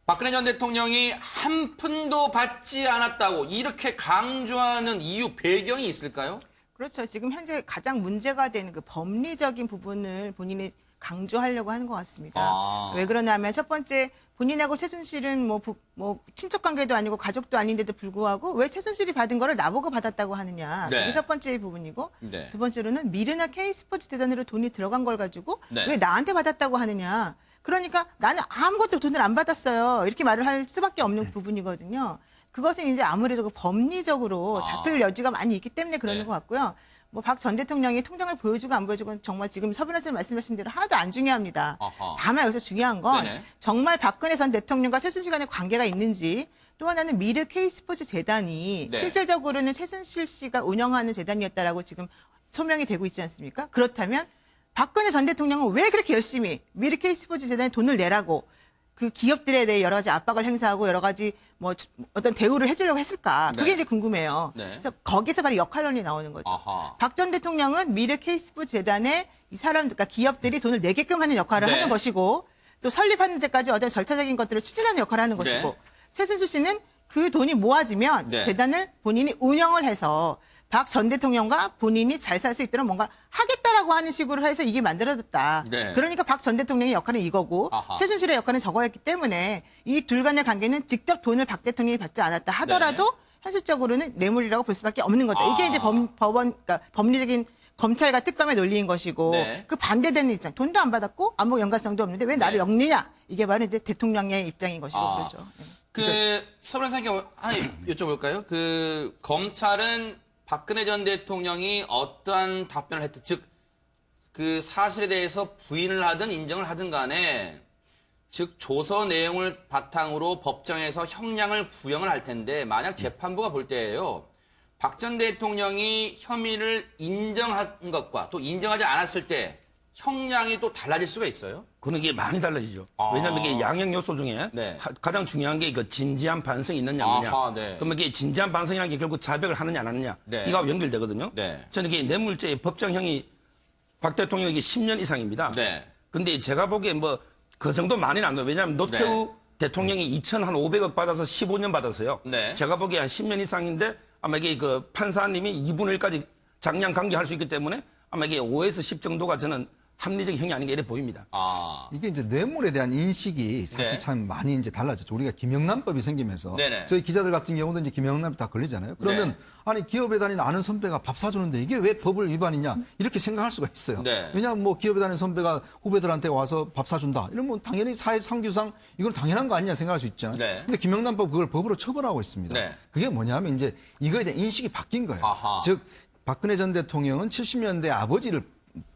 박근혜 전 대통령이 한 푼도 받지 않았다고 이렇게 강조하는 이유 배경이 있을까요? 그렇죠. 지금 현재 가장 문제가 되는 그 법리적인 부분을 본인이 강조하려고 하는 것 같습니다. 왜 그러냐면 첫 번째 본인하고 최순실은 뭐 친척 관계도 아니고 가족도 아닌데도 불구하고 왜 최순실이 받은 거를 나보고 받았다고 하느냐. 그게 첫 번째 부분이고 두 번째로는 미르나 K스포츠 재단으로 돈이 들어간 걸 가지고 왜 나한테 받았다고 하느냐. 그러니까 나는 아무것도 돈을 안 받았어요. 이렇게 말을 할 수밖에 없는 부분이거든요. 그것은 이제 아무래도 그 법리적으로 다툴 여지가 많이 있기 때문에 그러는 것 같고요. 뭐 박 전 대통령이 통장을 보여주고 안 보여주고 정말 지금 서변호 선생님 말씀하신 대로 하나도 안 중요합니다. 아하. 다만 여기서 중요한 건 네네. 정말 박근혜 전 대통령과 최순실 간의 관계가 있는지 또 하나는 미르 K스포츠 재단이 네. 실질적으로는 최순실 씨가 운영하는 재단이었다라고 지금 소명이 되고 있지 않습니까? 그렇다면 박근혜 전 대통령은 왜 그렇게 열심히 미르 K스포츠 재단에 돈을 내라고 그 기업들에 대해 여러 가지 압박을 행사하고 여러 가지 뭐 어떤 대우를 해주려고 했을까? 그게 네. 이제 궁금해요. 네. 그래서 거기서 바로 역할론이 나오는 거죠. 박 전 대통령은 미르 K스포츠 재단에 이 사람, 그러니까 기업들이 돈을 내게끔 하는 역할을 네. 하는 것이고 또 설립하는 데까지 어떤 절차적인 것들을 추진하는 역할을 하는 것이고 네. 최순실 씨는 그 돈이 모아지면 네. 재단을 본인이 운영을 해서 박 전 대통령과 본인이 잘 살 수 있도록 뭔가 하겠다라고 하는 식으로 해서 이게 만들어졌다. 네. 그러니까 박 전 대통령의 역할은 이거고 아하. 최순실의 역할은 저거였기 때문에 이 둘 간의 관계는 직접 돈을 박 대통령이 받지 않았다 하더라도 현실적으로는 뇌물이라고 볼 수밖에 없는 거다. 이게 이제 그러니까 법리적인 검찰과 특검의 논리인 것이고 네. 그 반대되는 입장. 돈도 안 받았고 아무 연관성도 없는데 왜 나를 네. 엮느냐. 이게 바로 이제 대통령의 입장인 것이고 그러죠. 네. 그 서른 선생님 하나 여쭤볼까요? 그 검찰은 박근혜 전 대통령이 어떠한 답변을 했든 즉 그 사실에 대해서 부인을 하든 인정을 하든 간에 즉 조서 내용을 바탕으로 법정에서 형량을 구형을 할 텐데 만약 재판부가 볼 때예요. 박 전 대통령이 혐의를 인정한 것과 또 인정하지 않았을 때 형량이 또 달라질 수가 있어요? 그런 게 많이 달라지죠. 왜냐하면 이게 양형 요소 중에 네. 가장 중요한 게 그 진지한 반성이 있느냐 없느냐. 아하, 네. 그러면 이게 진지한 반성이라는 게 결국 자백을 하느냐 안 하느냐. 네. 이거 연결되거든요. 네. 저는 이게 뇌물죄의 법정형이 박 대통령에게 10년 이상입니다. 네. 근데 제가 보기에 뭐 그 정도 많이는 안 돼요. 왜냐하면 노태우 대통령이 2,500억 받아서 15년 받았어요. 네. 제가 보기에 한 10년 이상인데 아마 이게 그 판사님이 2분의 1까지 장량 강제할 수 있기 때문에 아마 이게 5에서 10 정도가 저는 합리적 형이 아닌가 이래 보입니다. 이게 이제 뇌물에 대한 인식이 사실 네. 참 많이 이제 달라졌죠. 우리가 김영란법이 생기면서 네네. 저희 기자들 같은 경우도 이제 김영란법 다 걸리잖아요. 그러면 네. 아니 기업에 다니는 아는 선배가 밥 사주는데 이게 왜 법을 위반이냐 이렇게 생각할 수가 있어요. 네. 왜냐하면 뭐 기업에 다니는 선배가 후배들한테 와서 밥 사준다 이러면 당연히 사회 상규상 이건 당연한 거 아니냐 생각할 수 있잖아요. 네. 근데 김영란법 그걸 법으로 처벌하고 있습니다. 네. 그게 뭐냐면 이제 이거에 대한 인식이 바뀐 거예요. 아하. 즉 박근혜 전 대통령은 70년대 아버지를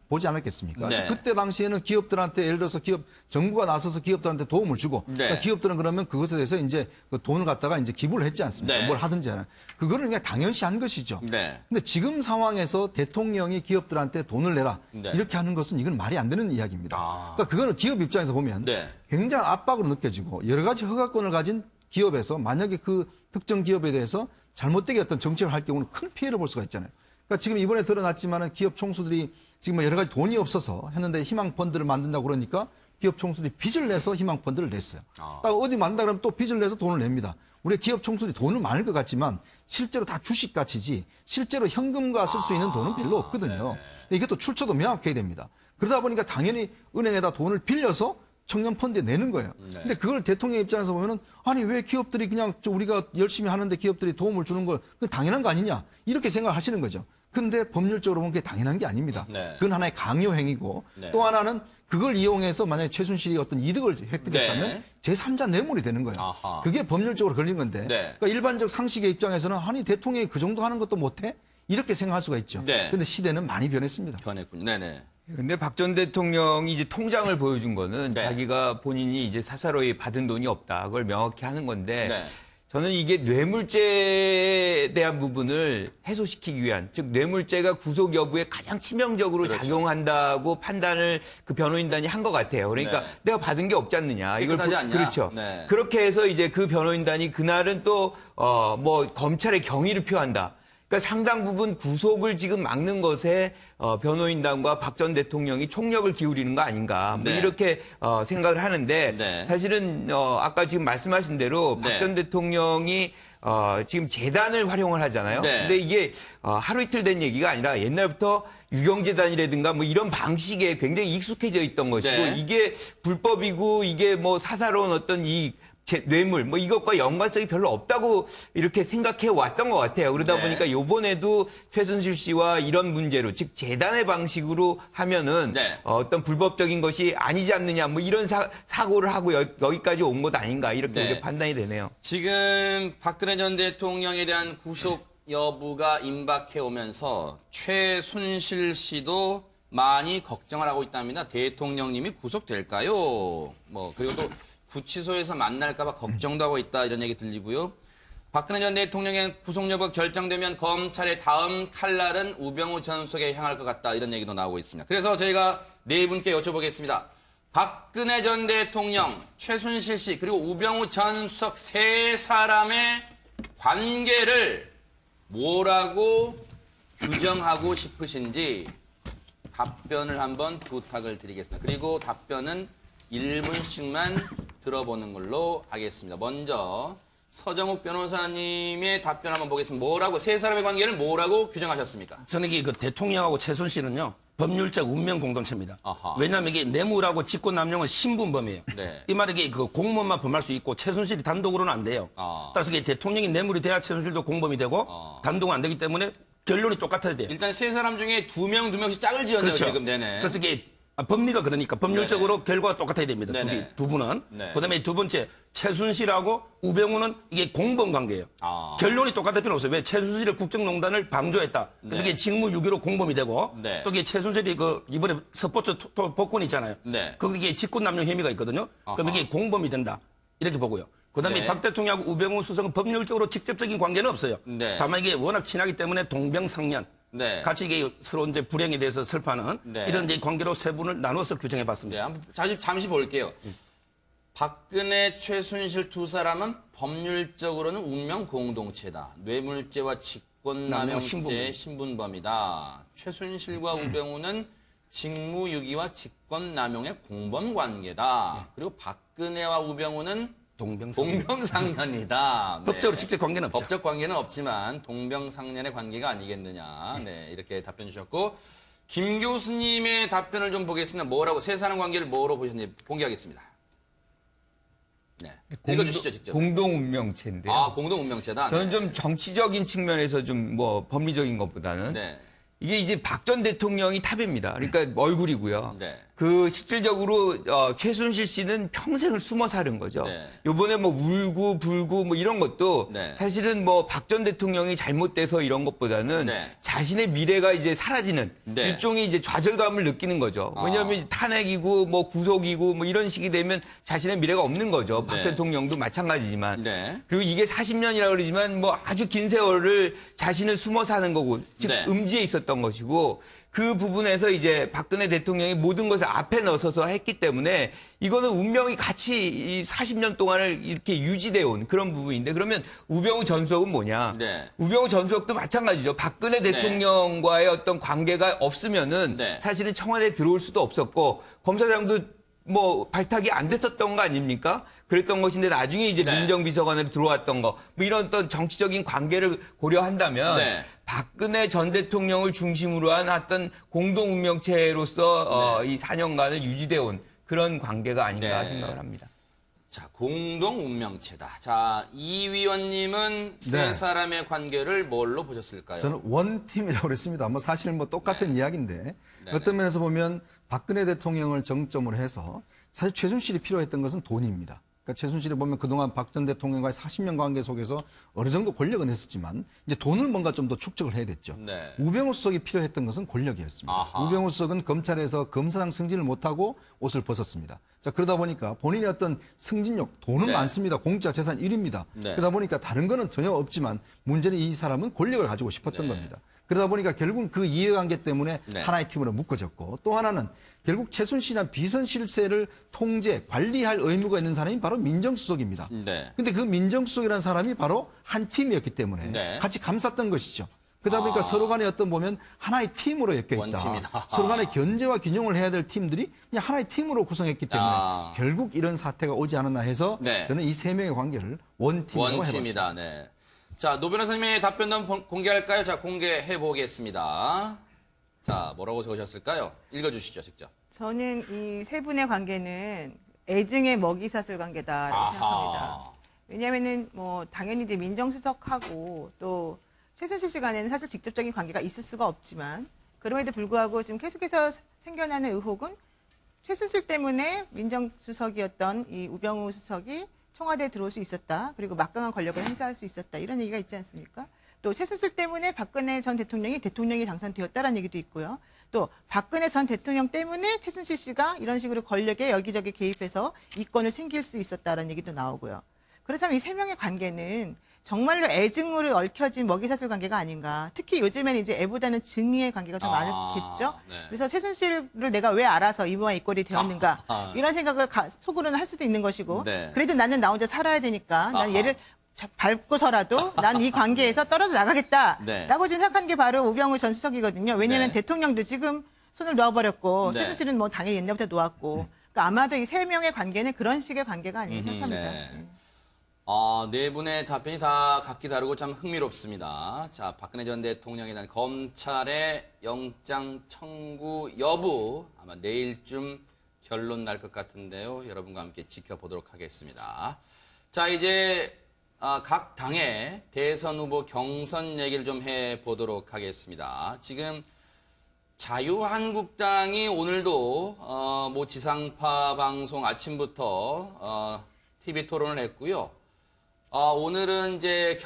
보지 않았겠습니까? 네. 즉 그때 당시에는 기업들한테 예를 들어서 정부가 나서서 기업들한테 도움을 주고 네. 자, 기업들은 그러면 그것에 대해서 이제 그 돈을 갖다가 이제 기부를 했지 않습니까? 네. 뭘 하든지 하는. 그거를 그냥 당연시한 것이죠. 네. 근데 지금 상황에서 대통령이 기업들한테 돈을 내라 네. 이렇게 하는 것은 이건 말이 안 되는 이야기입니다. 그러니까 그거는 기업 입장에서 보면 네. 굉장한 압박으로 느껴지고 여러 가지 허가권을 가진 기업에서 만약에 그 특정 기업에 대해서 잘못되게 어떤 정책을 할 경우는 큰 피해를 볼 수가 있잖아요. 그러니까 지금 이번에 드러났지만은 기업 총수들이 지금 뭐 여러 가지 돈이 없어서 했는데 희망펀드를 만든다고 그러니까 기업 총수들이 빚을 내서 희망펀드를 냈어요. 딱 어디 만든다 그러면 또 빚을 내서 돈을 냅니다. 우리 기업 총수들이 돈을 많을 것 같지만 실제로 다 주식 가치지 실제로 현금과 쓸 수 있는 돈은 별로 없거든요. 근데 이게 또 출처도 명확해야 됩니다. 그러다 보니까 당연히 은행에다 돈을 빌려서 청년 펀드에 내는 거예요. 근데 그걸 대통령 입장에서 보면은 아니 왜 기업들이 그냥 우리가 열심히 하는데 기업들이 도움을 주는 걸 그건 당연한 거 아니냐 이렇게 생각하시는 거죠. 근데 법률적으로 보면 그게 당연한 게 아닙니다. 네. 그건 하나의 강요 행위고 네. 또 하나는 그걸 이용해서 만약에 최순실이 어떤 이득을 획득했다면 네. 제3자 뇌물이 되는 거예요. 아하. 그게 법률적으로 걸린 건데 네. 그러니까 일반적 상식의 입장에서는 아니 대통령이 그 정도 하는 것도 못해? 이렇게 생각할 수가 있죠. 네. 근데 시대는 많이 변했습니다. 변했군요. 네네. 근데 박 전 대통령이 이제 통장을 보여준 거는 네. 자기가 본인이 이제 사사로이 받은 돈이 없다. 그걸 명확히 하는 건데 네. 저는 이게 뇌물죄에 대한 부분을 해소시키기 위한, 즉 뇌물죄가 구속 여부에 가장 치명적으로 그렇죠. 작용한다고 판단을 그 변호인단이 한 것 같아요. 그러니까 네. 내가 받은 게 없지 않느냐. 깨끗하지 않냐? 그렇죠. 네. 그렇게 해서 이제 그 변호인단이 그날은 또 뭐 검찰의 경위를 표한다. 그러니까 상당 부분 구속을 지금 막는 것에 변호인단과 박 전 대통령이 총력을 기울이는 거 아닌가 뭐 네. 이렇게 생각을 하는데 네. 사실은 아까 지금 말씀하신 대로 네. 박 전 대통령이 지금 재단을 활용을 하잖아요. 네. 근데 이게 하루 이틀 된 얘기가 아니라 옛날부터 유경재단이라든가 뭐 이런 방식에 굉장히 익숙해져 있던 것이고 네. 이게 불법이고 이게 뭐 사사로운 어떤 뇌물 뭐 이것과 연관성이 별로 없다고 이렇게 생각해 왔던 것 같아요. 그러다 네. 보니까 요번에도 최순실 씨와 이런 문제로 즉 재단의 방식으로 하면은 네. 어떤 불법적인 것이 아니지 않느냐 뭐 이런 사고를 하고 여기까지 온 것 아닌가 이렇게 네. 우리가 판단이 되네요. 지금 박근혜 전 대통령에 대한 구속 여부가 임박해 오면서 최순실 씨도 많이 걱정을 하고 있답니다. 대통령님이 구속될까요? 그리고 또 구치소에서 만날까봐 걱정도 하고 있다 이런 얘기 들리고요. 박근혜 전 대통령의 구속 여부가 결정되면 검찰의 다음 칼날은 우병우 전 수석에 향할 것 같다 이런 얘기도 나오고 있습니다. 그래서 저희가 네 분께 여쭤보겠습니다. 박근혜 전 대통령, 최순실 씨 그리고 우병우 전 수석 세 사람의 관계를 뭐라고 규정하고 싶으신지 답변을 한번 부탁을 드리겠습니다. 그리고 답변은 1분씩만 들어보는 걸로 하겠습니다. 먼저 서정욱 변호사님의 답변 한번 보겠습니다. 세 사람의 관계를 뭐라고 규정하셨습니까? 저는 이게 그 대통령하고 최순실은요. 법률적 운명 공동체입니다. 아하. 왜냐하면 이게 뇌물하고 직권남용은 신분범이에요. 네. 이 말은 이게 그 공무원만 범할 수 있고 최순실이 단독으로는 안 돼요. 따라서 이게 대통령이 뇌물이 돼야 최순실도 공범이 되고 단독은 안 되기 때문에 결론이 똑같아야 돼요. 일단 세 사람 중에 두 명씩 짝을 지었네요. 그렇죠. 지금 내내. 그래서 이게 법리가 그러니까 법률적으로 네네. 결과가 똑같아야 됩니다. 두 분은. 네. 그다음에 두 번째 최순실하고 우병우는 이게 공범 관계예요. 결론이 똑같을 필요 없어요. 왜 최순실의 국정농단을 방조했다. 그럼 이게 직무유기로 공범이 되고 또 이게 최순실이 이번에 스포츠 복권 있잖아요. 거기에 직권남용 혐의가 있거든요. 그럼 이게 공범이 된다. 이렇게 보고요. 그다음에 박 대통령하고 우병우 수석은 법률적으로 직접적인 관계는 없어요. 다만 이게 워낙 친하기 때문에 동병상련. 같이 이게 서로 이제 불행에 대해서 슬퍼하는 이런 이제 관계로 세 분을 나눠서 규정해 봤습니다. 잠시 볼게요. 박근혜, 최순실 두 사람은 법률적으로는 운명 공동체다. 뇌물죄와 직권남용죄 신분범이다. 최순실과 우병우는 직무유기와 직권남용의 공범관계다. 그리고 박근혜와 우병우는 동병상련이다. 법적으로 직접 관계는 없죠. 법적 관계는 없지만 동병상련의 관계가 아니겠느냐. 이렇게 답변 주셨고 김 교수님의 답변을 좀 보겠습니다. 세 사람 관계를 뭐로 보셨는지 공개하겠습니다. 읽어주시죠, 직접. 공동운명체인데요. 공동운명체다. 저는 좀 정치적인 측면에서 좀 법리적인 것보다는 이게 이제 박 전 대통령이 탑입니다. 그러니까 얼굴이고요. 그 실질적으로 최순실 씨는 평생을 숨어 사는 거죠. 요번에 울고 불고 이런 것도 사실은 박 전 대통령이 잘못돼서 이런 것보다는 자신의 미래가 이제 사라지는 일종의 이제 좌절감을 느끼는 거죠. 왜냐하면 탄핵이고 구속이고 이런 식이 되면 자신의 미래가 없는 거죠. 박 대통령도 마찬가지지만. 그리고 이게 40년이라고 그러지만 아주 긴 세월을 자신은 숨어 사는 거고 즉 음지에 있었던 것이고 그 부분에서 이제 박근혜 대통령이 모든 것을 앞에 넣어서 했기 때문에 이거는 운명이 같이 이 40년 동안을 이렇게 유지돼 온 그런 부분인데 그러면 우병우 전 수석은 뭐냐? 우병우 전 수석도 마찬가지죠. 박근혜 대통령과의 어떤 관계가 없으면은 사실은 청와대에 들어올 수도 없었고 검사장도 발탁이 안 됐었던 거 아닙니까? 그랬던 것인데 나중에 이제 민정비서관으로 들어왔던 거 이런 어떤 정치적인 관계를 고려한다면 박근혜 전 대통령을 중심으로 한 어떤 공동운명체로서 이 4년간을 유지돼 온 그런 관계가 아닌가 생각을 합니다. 자, 공동운명체다. 자, 이 위원님은 세 사람의 관계를 뭘로 보셨을까요? 저는 원팀이라고 그랬습니다. 사실 똑같은 이야기인데 어떤 면에서 보면 박근혜 대통령을 정점으로 해서 사실 최순실이 필요했던 것은 돈입니다. 그러니까 최순실이 보면 그동안 박 전 대통령과의 40년 관계 속에서 어느 정도 권력은 했었지만 이제 돈을 뭔가 좀 더 축적을 해야 됐죠. 우병우 수석이 필요했던 것은 권력이었습니다. 우병우 수석은 검찰에서 검사장 승진을 못하고 옷을 벗었습니다. 자, 그러다 보니까 본인의 어떤 승진욕, 돈은 많습니다. 공짜 재산 1위입니다. 그러다 보니까 다른 거는 전혀 없지만 문제는 이 사람은 권력을 가지고 싶었던 겁니다. 그러다 보니까 결국은 그 이해관계 때문에 하나의 팀으로 묶어졌고 또 하나는 결국 최순실이나 비선실세를 통제, 관리할 의무가 있는 사람이 바로 민정수석입니다. 근데 그 민정수석이라는 사람이 바로 한 팀이었기 때문에 같이 감쌌던 것이죠. 그러다 보니까 서로 간에 보면 하나의 팀으로 엮여 있다. 서로 간에 견제와 균형을 해야 될 팀들이 그냥 하나의 팀으로 구성했기 때문에 결국 이런 사태가 오지 않았나 해서 저는 이 세 명의 관계를 원팀이라고 해봤습니다. 자, 노 변호사님의 답변도 한번 공개할까요? 자, 공개해 보겠습니다. 자, 뭐라고 적으셨을까요? 읽어주시죠, 직접. 저는 이 세 분의 관계는 애증의 먹이사슬 관계다라고 생각합니다. 왜냐하면은 당연히 이제 민정수석하고 또 최순실 씨 간에는 사실 직접적인 관계가 있을 수가 없지만 그럼에도 불구하고 지금 계속해서 생겨나는 의혹은 최순실 때문에 민정수석이었던 이 우병우 수석이 청와대에 들어올 수 있었다. 그리고 막강한 권력을 행사할 수 있었다. 이런 얘기가 있지 않습니까? 또 최순실 때문에 박근혜 전 대통령이 당선되었다라는 얘기도 있고요. 또 박근혜 전 대통령 때문에 최순실 씨가 이런 식으로 권력에 여기저기 개입해서 이권을 챙길 수 있었다라는 얘기도 나오고요. 그렇다면 이 세 명의 관계는 정말로 애증으로 얽혀진 먹이사슬 관계가 아닌가. 특히 요즘에는 이제 애보다는 증의의 관계가 더 많겠죠. 네. 그래서 최순실을 내가 왜 알아서 이모와 이 꼴이 되었는가. 이런 생각을 속으로는 할 수도 있는 것이고. 네. 그래도 나는 나 혼자 살아야 되니까 난 얘를 밟고서라도 난 이 관계에서 떨어져 나가겠다라고 네. 지금 생각하는 게 바로 우병우 전 수석이거든요. 왜냐하면 네. 대통령도 지금 손을 놓아버렸고 네. 최순실은 뭐 당연히 옛날부터 놓았고 그러니까 아마도 이 세 명의 관계는 그런 식의 관계가 아닌가 생각합니다. 네. 네 분의 답변이 다 각기 다르고 참 흥미롭습니다. 자, 박근혜 전 대통령에 대한 검찰의 영장 청구 여부 아마 내일쯤 결론 날 것 같은데요. 여러분과 함께 지켜보도록 하겠습니다. 자, 이제 각 당의 대선 후보 경선 얘기를 좀 해보도록 하겠습니다. 지금 자유한국당이 오늘도 뭐 지상파 방송 아침부터 TV 토론을 했고요. 오늘은 이제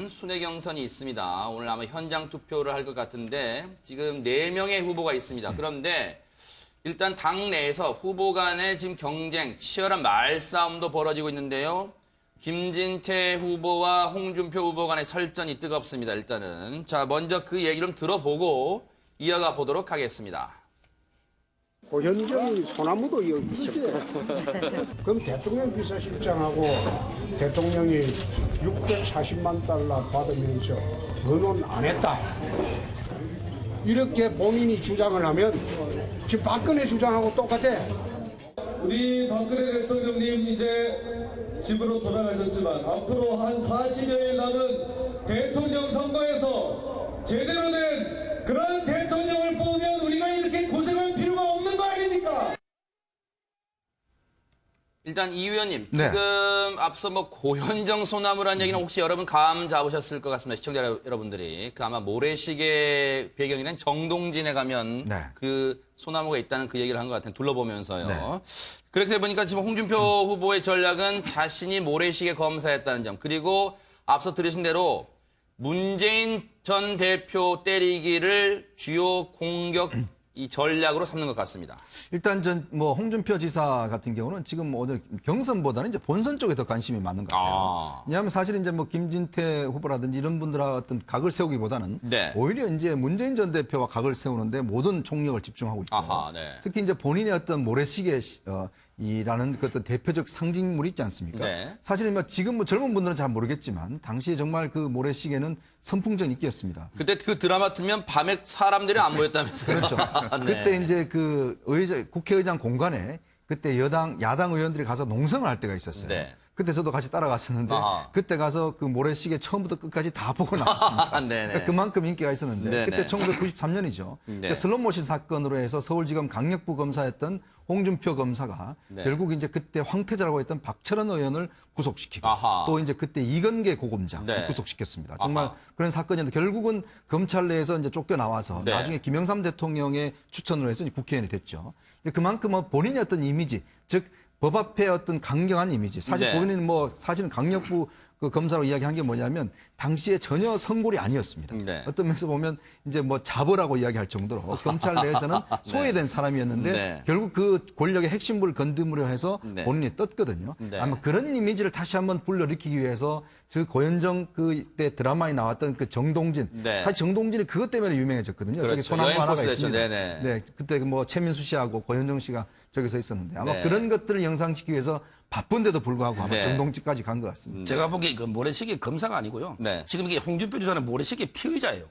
순회 경선이 있습니다. 오늘 아마 현장 투표를 할 것 같은데 지금 4명의 후보가 있습니다. 그런데 일단 당 내에서 후보 간의 지금 경쟁, 치열한 말싸움도 벌어지고 있는데요. 김진태 후보와 홍준표 후보 간의 설전이 뜨겁습니다. 일단은. 자, 먼저 그 얘기 좀 들어보고 이어가 보도록 하겠습니다. 고현정이 소나무도 여기 있었고 그럼 대통령 비서실장하고 대통령이 640만 달러 받으면서 의논 안 했다. 이렇게 본인이 주장을 하면 지금 박근혜 주장하고 똑같아. 우리 박근혜 대통령님 이제 집으로 돌아가셨지만 앞으로 한 40여일 남은 대통령 선거에서 제대로 된 그런 대통령을 뽑으면 우리가 이렇게 고생할 필요가 없는 거 아닙니까? 일단 이 의원님, 네. 지금 앞서 뭐 고현정 소나무라는 얘기는 혹시 여러분 감 잡으셨을 것 같습니다. 시청자 여러분들이. 그 아마 모래시계 배경이 된 정동진에 가면 네. 그 소나무가 있다는 그 얘기를 한 것 같아요. 둘러보면서요. 네. 그렇게 보니까 지금 홍준표 후보의 전략은 자신이 모래시계 검사였다는 점. 그리고 앞서 들으신 대로 문재인 전 대표 때리기를 주요 공격 이 전략으로 삼는 것 같습니다. 일단 홍준표 지사 같은 경우는 지금 오늘 경선보다는 이제 본선 쪽에 더 관심이 많은 것 같아요. 왜냐하면 사실 이제 뭐 김진태 후보라든지 이런 분들과 어떤 각을 세우기보다는 네. 오히려 이제 문재인 전 대표와 각을 세우는데 모든 총력을 집중하고 있고 특히 이제 본인의 어떤 모래시계 이라는 그 어떤 대표적 상징물이 있지 않습니까? 네. 사실은 뭐 지금 뭐 젊은 분들은 잘 모르겠지만 당시에 정말 그 모래시계는 선풍적 인기였습니다. 그때 그 드라마 틀면 밤에 사람들이 안 보였다면서요? 그렇죠. 네. 그때 이제 그 국회의장 공간에 그때 야당 의원들이 가서 농성을 할 때가 있었어요. 네. 그때 저도 같이 따라갔었는데 그때 가서 그 모래시계 처음부터 끝까지 다 보고 나왔습니다. 네네. 그만큼 인기가 있었는데 네네. 그때 1993년이죠. 네. 슬롯머신 사건으로 해서 서울지검 강력부 검사였던 홍준표 검사가 네. 결국 이제 그때 황태자라고 했던 박철원 의원을 구속시키고 또 이제 그때 이건계 고검장 네. 구속시켰습니다. 정말 그런 사건이었는데 결국은 검찰 내에서 이제 쫓겨나와서 네. 나중에 김영삼 대통령의 추천으로 해서 국회의원이 됐죠. 그만큼 본인의 어떤 이미지, 즉 법 앞에 어떤 강경한 이미지. 사실 네. 본인은 사실은 강력부 그 검사로 이야기한 게 뭐냐면 당시에 전혀 성골이 아니었습니다. 네. 어떤 면에서 보면 이제 자보라고 이야기할 정도로 검찰 내에서는 소외된 사람이었는데 네. 결국 그 권력의 핵심부를 건드므려 해서 네. 본인이 떴거든요. 네. 아마 그런 이미지를 다시 한번 불러일으키기 위해서 그 고현정 그때 드라마에 나왔던 그 정동진. 네. 사실 정동진이 그것 때문에 유명해졌거든요. 그렇죠. 저기 소나무 여행 하나가 코스였죠. 있습니다. 네네. 네, 그때 최민수 씨하고 고현정 씨가 저기서 있었는데 아마 네. 그런 것들을 영상시키기 위해서 바쁜데도 불구하고 아마 네. 정동진까지 간 것 같습니다. 제가 보기에 그 모래시계 검사가 아니고요. 네. 지금 이게 홍준표 지사는 모래시계 피의자예요.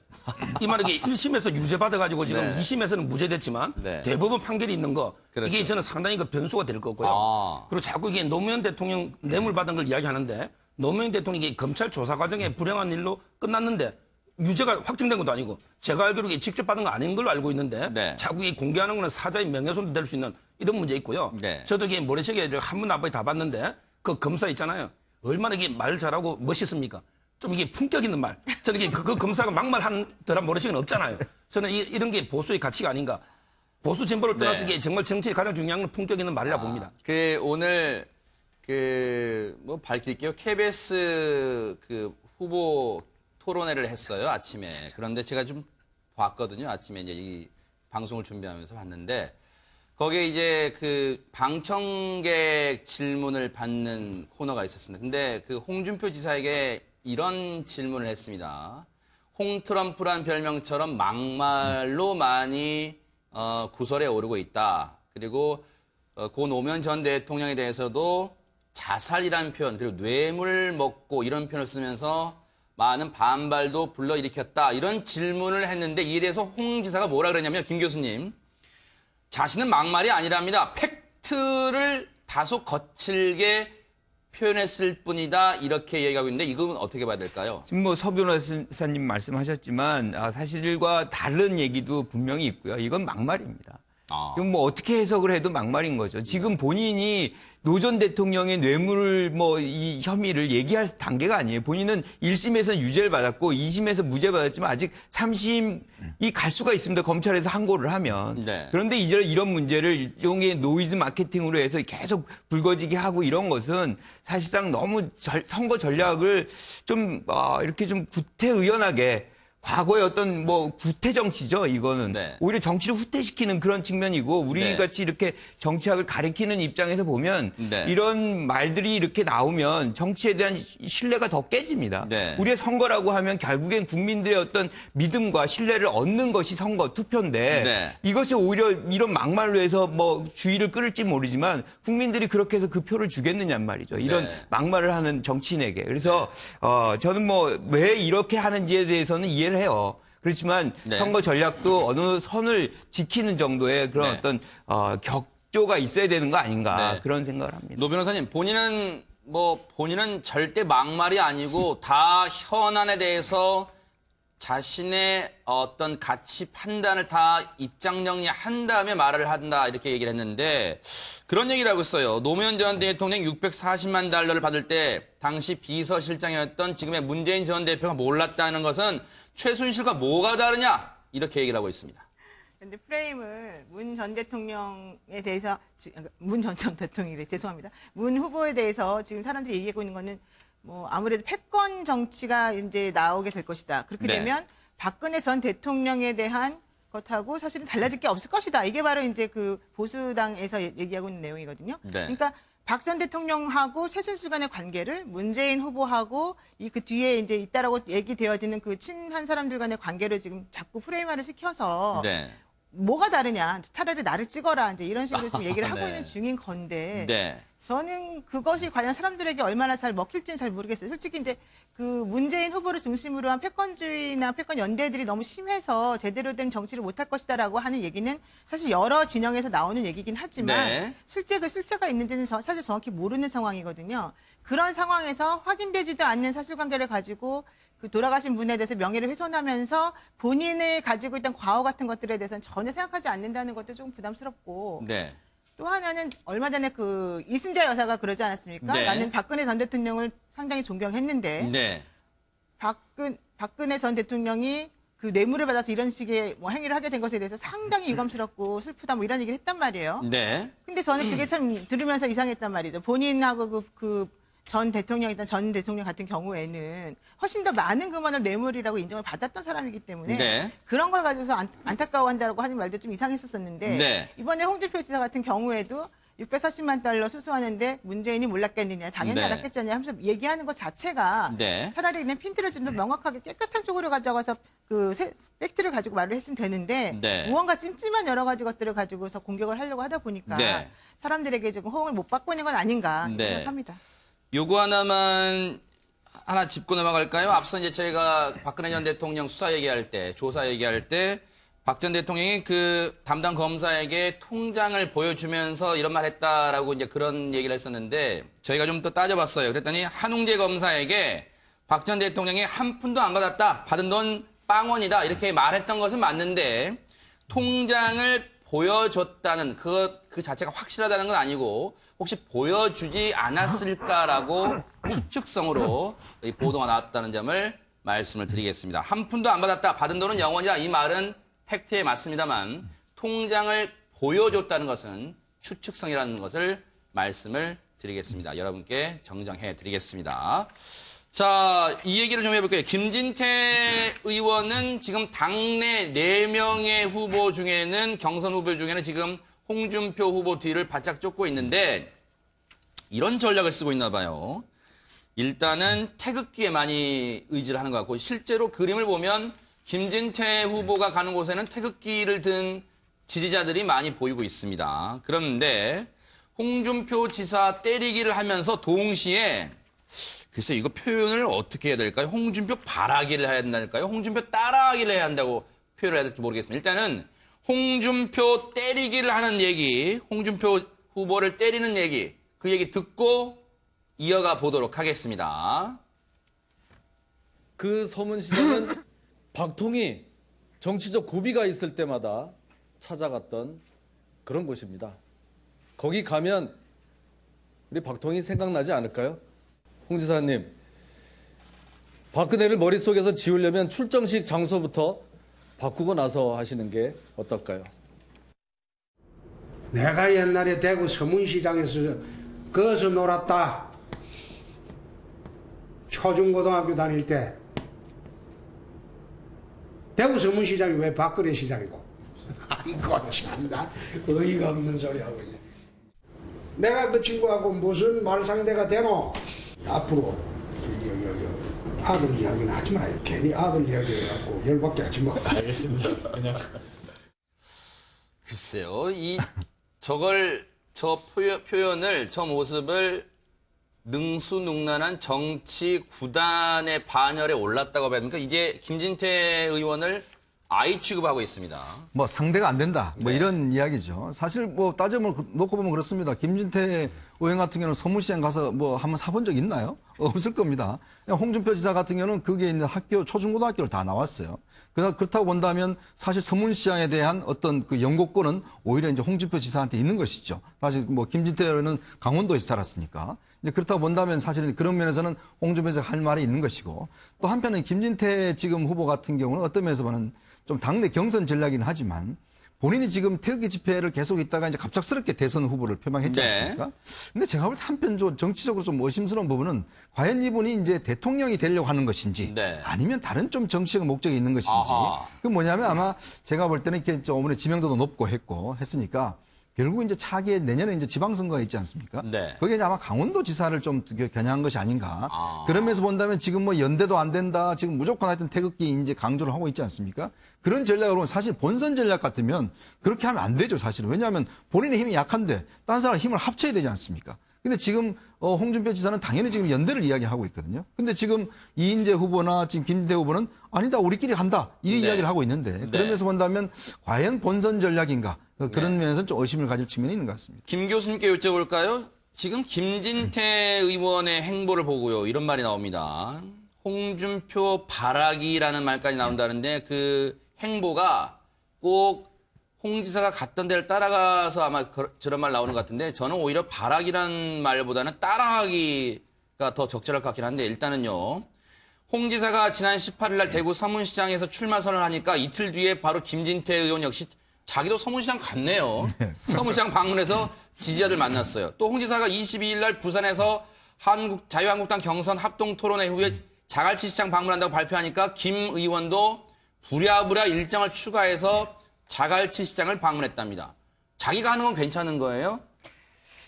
이 말은 이게 1심에서 유죄 받아가지고 지금 네. 2심에서는 무죄됐지만 네. 대법원 판결이 있는 거 그렇죠. 이게 저는 상당히 그 변수가 될 거고요. 그리고 자꾸 이게 노무현 대통령 뇌물 받은 걸 이야기하는데 노무현 대통령이 검찰 조사 과정에 불행한 일로 끝났는데 유죄가 확정된 것도 아니고 제가 알기로 이게 직접 받은 거 아닌 걸로 알고 있는데 네. 자꾸 이 공개하는 거는 사자의 명예훼손도 될 수 있는 이런 문제 있고요. 네. 저도 이게 모래시계를 한 번 아빠이 다 봤는데 그 검사 있잖아요. 얼마나 이게 말 잘하고 멋있습니까? 좀 이게 품격 있는 말. 저는 이게 그 검사가 막말한 듯한 모래시계는 없잖아요. 저는 이런 게 보수의 가치가 아닌가. 보수 진보를 떠나서 이게 정말 정치의 가장 중요한 건 품격 있는 말이라 봅니다. 오늘 밝힐게요. KBS 후보 토론회를 했어요, 아침에. 그런데 제가 좀 봤거든요. 아침에 이제 이 방송을 준비하면서 봤는데 거기에 이제 그 방청객 질문을 받는 코너가 있었습니다. 근데 그 홍준표 지사에게 이런 질문을 했습니다. 홍트럼프란 별명처럼 막말로 많이 구설에 오르고 있다. 그리고 고 노무현 전 대통령에 대해서도 자살이라는 표현, 그리고 뇌물 먹고 이런 표현을 쓰면서 많은 반발도 불러일으켰다. 이런 질문을 했는데 이에 대해서 홍 지사가 뭐라 그랬냐면, 김 교수님, 자신은 막말이 아니랍니다. 팩트를 다소 거칠게 표현했을 뿐이다. 이렇게 얘기하고 있는데 이건 어떻게 봐야 될까요? 지금 뭐 서 변호사님 말씀하셨지만 사실과 다른 얘기도 분명히 있고요. 이건 막말입니다. 이건 뭐 어떻게 해석을 해도 막말인 거죠. 지금 본인이 노 전 대통령의 뇌물 이 혐의를 얘기할 단계가 아니에요. 본인은 1심에서 유죄를 받았고 2심에서 무죄 받았지만 아직 3심이 갈 수가 있습니다. 검찰에서 항고를 하면. 네. 그런데 이제 이런 문제를 일종의 노이즈 마케팅으로 해서 계속 불거지게 하고 이런 것은 사실상 너무 선거 전략을 좀 이렇게 좀 구태의연하게 과거의 어떤 구태 정치죠, 이거는. 네. 오히려 정치를 후퇴시키는 그런 측면이고, 우리 네. 같이 이렇게 정치학을 가리키는 입장에서 보면, 네. 이런 말들이 이렇게 나오면 정치에 대한 신뢰가 더 깨집니다. 네. 우리의 선거라고 하면 결국엔 국민들의 어떤 믿음과 신뢰를 얻는 것이 선거, 투표인데, 네. 이것이 오히려 이런 막말로 해서 주의를 끌을지 모르지만, 국민들이 그렇게 해서 그 표를 주겠느냐는 말이죠. 이런 네. 막말을 하는 정치인에게. 그래서, 저는 왜 이렇게 하는지에 대해서는 이해를 해요. 그렇지만 네. 선거 전략도 어느 선을 지키는 정도의 그런 네. 어떤 격조가 있어야 되는 거 아닌가 네. 그런 생각을 합니다. 노 변호사님, 본인은 절대 막말이 아니고 다 현안에 대해서 자신의 어떤 가치 판단을 다 입장 정리한 다음에 말을 한다 이렇게 얘기를 했는데 그런 얘기를 하고 있어요. 노무현 전 대통령 640만 달러를 받을 때 당시 비서실장이었던 지금의 문재인 전 대표가 몰랐다는 것은 최순실과 뭐가 다르냐 이렇게 얘기를 하고 있습니다. 근데 프레임을 문 전 대통령에 대해서 문 전 대통령이래 죄송합니다. 문 후보에 대해서 지금 사람들이 얘기하고 있는 거는 아무래도 패권 정치가 이제 나오게 될 것이다. 그렇게 네. 되면 박근혜 전 대통령에 대한 것하고 사실은 달라질 게 없을 것이다. 이게 바로 이제 그 보수당에서 얘기하고 있는 내용이거든요. 네. 그러니까 박 전 대통령하고 최순실 간의 관계를 문재인 후보하고 그 뒤에 이제 있다라고 얘기되어지는 그 친한 사람들 간의 관계를 지금 자꾸 프레임화를 시켜서 네. 뭐가 다르냐. 차라리 나를 찍어라. 이제 이런 식으로 지금 얘기를 하고 네. 있는 중인 건데. 네. 저는 그것이 과연 사람들에게 얼마나 잘 먹힐지는 잘 모르겠어요. 솔직히 이제 그 문재인 후보를 중심으로 한 패권주의나 패권 연대들이 너무 심해서 제대로 된 정치를 못할 것이다라고 하는 얘기는 사실 여러 진영에서 나오는 얘기긴 하지만 네. 실제 그 실체가 있는지는 사실 정확히 모르는 상황이거든요. 그런 상황에서 확인되지도 않는 사실관계를 가지고 그 돌아가신 분에 대해서 명예를 훼손하면서 본인을 가지고 있던 과오 같은 것들에 대해서는 전혀 생각하지 않는다는 것도 좀 부담스럽고 네. 또 하나는 얼마 전에 그 이순자 여사가 그러지 않았습니까? 네. 나는 박근혜 전 대통령을 상당히 존경했는데 네. 박근혜 전 대통령이 그 뇌물을 받아서 이런 식의 행위를 하게 된 것에 대해서 상당히 유감스럽고 슬프다 이런 얘기를 했단 말이에요. 네. 근데 저는 그게 참 들으면서 이상했단 말이죠. 본인하고 전 대통령이던 전 대통령 같은 경우에는 훨씬 더 많은 금원을 뇌물이라고 인정을 받았던 사람이기 때문에 네. 그런 걸 가지고서 안타까워한다라고 하는 말도 좀 이상했었는데 네. 이번에 홍준표 지사 같은 경우에도 640만 달러 수수하는데 문재인이 몰랐겠느냐 당연히 네. 알았겠잖냐 하면서 얘기하는 것 자체가 네. 차라리 그냥 핀트를 좀 더 명확하게 깨끗한 쪽으로 가져가서 그 팩트를 가지고 말을 했으면 되는데 네. 무언가 찜찜한 여러 가지 것들을 가지고서 공격을 하려고 하다 보니까 네. 사람들에게 조금 호응을 못 받고 있는 건 아닌가 네. 생각합니다. 요거 하나만 하나 짚고 넘어갈까요? 앞서 이제 저희가 박근혜 전 대통령 수사 얘기할 때, 조사 얘기할 때, 박 전 대통령이 그 담당 검사에게 통장을 보여주면서 이런 말 했다라고 이제 그런 얘기를 했었는데, 저희가 좀 더 따져봤어요. 그랬더니 한웅재 검사에게 박 전 대통령이 한 푼도 안 받았다. 받은 돈 빵원이다. 이렇게 말했던 것은 맞는데, 통장을 보여줬다는 그 자체가 확실하다는 건 아니고, 혹시 보여주지 않았을까라고 추측성으로 이 보도가 나왔다는 점을 말씀을 드리겠습니다. 한 푼도 안 받았다. 받은 돈은 영원이다. 이 말은 팩트에 맞습니다만 통장을 보여줬다는 것은 추측성이라는 것을 말씀을 드리겠습니다. 여러분께 정정해 드리겠습니다. 자, 이 얘기를 좀 해볼게요. 김진태 의원은 지금 당내 4명의 후보 중에는, 경선 후보 중에는 지금 홍준표 후보 뒤를 바짝 쫓고 있는데, 이런 전략을 쓰고 있나 봐요. 일단은 태극기에 많이 의지를 하는 것 같고, 실제로 그림을 보면 김진태 후보가 가는 곳에는 태극기를 든 지지자들이 많이 보이고 있습니다. 그런데 홍준표 지사 때리기를 하면서 동시에, 글쎄 이거 표현을 어떻게 해야 될까요? 홍준표 바라기를 해야 된다니까요? 홍준표 따라하기를 해야 한다고 표현을 해야 될지 모르겠습니다. 일단은 홍준표 때리기를 하는 얘기, 홍준표 후보를 때리는 얘기, 그 얘기 듣고 이어가 보도록 하겠습니다. 그 서문시장은 박통이 정치적 고비가 있을 때마다 찾아갔던 그런 곳입니다. 거기 가면 우리 박통이 생각나지 않을까요? 홍 지사님, 박근혜를 머릿속에서 지우려면 출정식 장소부터 바꾸고 나서 하시는 게 어떨까요? 내가 옛날에 대구 서문시장에서 거기서 놀았다. 초중고등학교 다닐 때. 대구 서문시장이 왜 박근혜 시장이고? 아이고 참나 어이가 없는 소리 하고 있네. 내가 그 친구하고 무슨 말상대가 되노? 앞으로 아들 이야기는 하지 말아요. 괜히 아들 이야기 해갖고 열받게 하지 마. 알겠습니다. 그냥. 글쎄요, 저 표현을, 저 모습을 능수능란한 정치 구단의 반열에 올랐다고 봐야 됩니까? 이제 김진태 의원을 아이 취급하고 있습니다. 뭐 상대가 안 된다. 뭐 이런 이야기죠. 사실 뭐 놓고 보면 그렇습니다. 김진태 의원 같은 경우는 서문시장 가서 뭐 한번 사본 적 있나요? 없을 겁니다. 홍준표 지사 같은 경우는 그게 있는 학교, 초중고등학교를 다 나왔어요. 그렇다고 본다면 사실 서문시장에 대한 어떤 그 연고권은 오히려 이제 홍준표 지사한테 있는 것이죠. 사실 뭐 김진태 의원은 강원도에서 살았으니까. 이제 그렇다고 본다면 사실은 그런 면에서는 홍준표 지사가 할 말이 있는 것이고, 또 한편은 김진태 지금 후보 같은 경우는 어떤 면에서 보면 좀 당내 경선 전략이긴 하지만 본인이 지금 태극기 집회를 계속 있다가 이제 갑작스럽게 대선 후보를 표명했지 않습니까? 근데 제가 볼 때 한편 정치적으로 좀 의심스러운 부분은 과연 이분이 이제 대통령이 되려고 하는 것인지 아니면 다른 좀 정치적 목적이 있는 것인지. 그 뭐냐면 아마 제가 볼 때는 이렇게 좀 어머니 지명도도 높고 했으니까 결국 이제 차기에 내년에 이제 지방선거가 있지 않습니까? 거기에 이제 아마 강원도지사를 좀 겨냥한 것이 아닌가. 그런 면에서 본다면 지금 뭐 연대도 안 된다. 지금 무조건 하여튼 태극기 이제 강조를 하고 있지 않습니까? 그런 전략으로는 사실 본선 전략 같으면 그렇게 하면 안 되죠, 사실은. 왜냐하면 본인의 힘이 약한데 다른 사람 힘을 합쳐야 되지 않습니까? 근데 지금 홍준표 지사는 당연히 지금 연대를 이야기하고 있거든요. 근데 지금 이인재 후보나 지금 김진태 후보는 아니다, 우리끼리 한다. 이 이야기를 하고 있는데 그런 면에서 본다면 과연 본선 전략인가? 그런 면에서는 좀 의심을 가질 측면이 있는 것 같습니다. 김 교수님께 여쭤볼까요? 지금 김진태 의원의 행보를 보고요, 이런 말이 나옵니다. 홍준표 바라기라는 말까지 나온다는데 그 행보가 꼭 홍 지사가 갔던 데를 따라가서 아마 저런 말 나오는 것 같은데, 저는 오히려 바라기라는 말보다는 따라하기가 더 적절할 것 같긴 한데, 일단은요, 홍 지사가 지난 18일 날 대구 서문시장에서 출마 선언을 하니까 이틀 뒤에 바로 김진태 의원 역시 자기도 서문시장 갔네요. 서문시장 방문해서 지지자들 만났어요. 또 홍 지사가 22일 날 부산에서 자유한국당 경선 합동 토론회 후에 자갈치시장 방문한다고 발표하니까 김 의원도 부랴부랴 일정을 추가해서 자갈치시장을 방문했답니다. 자기가 하는 건 괜찮은 거예요?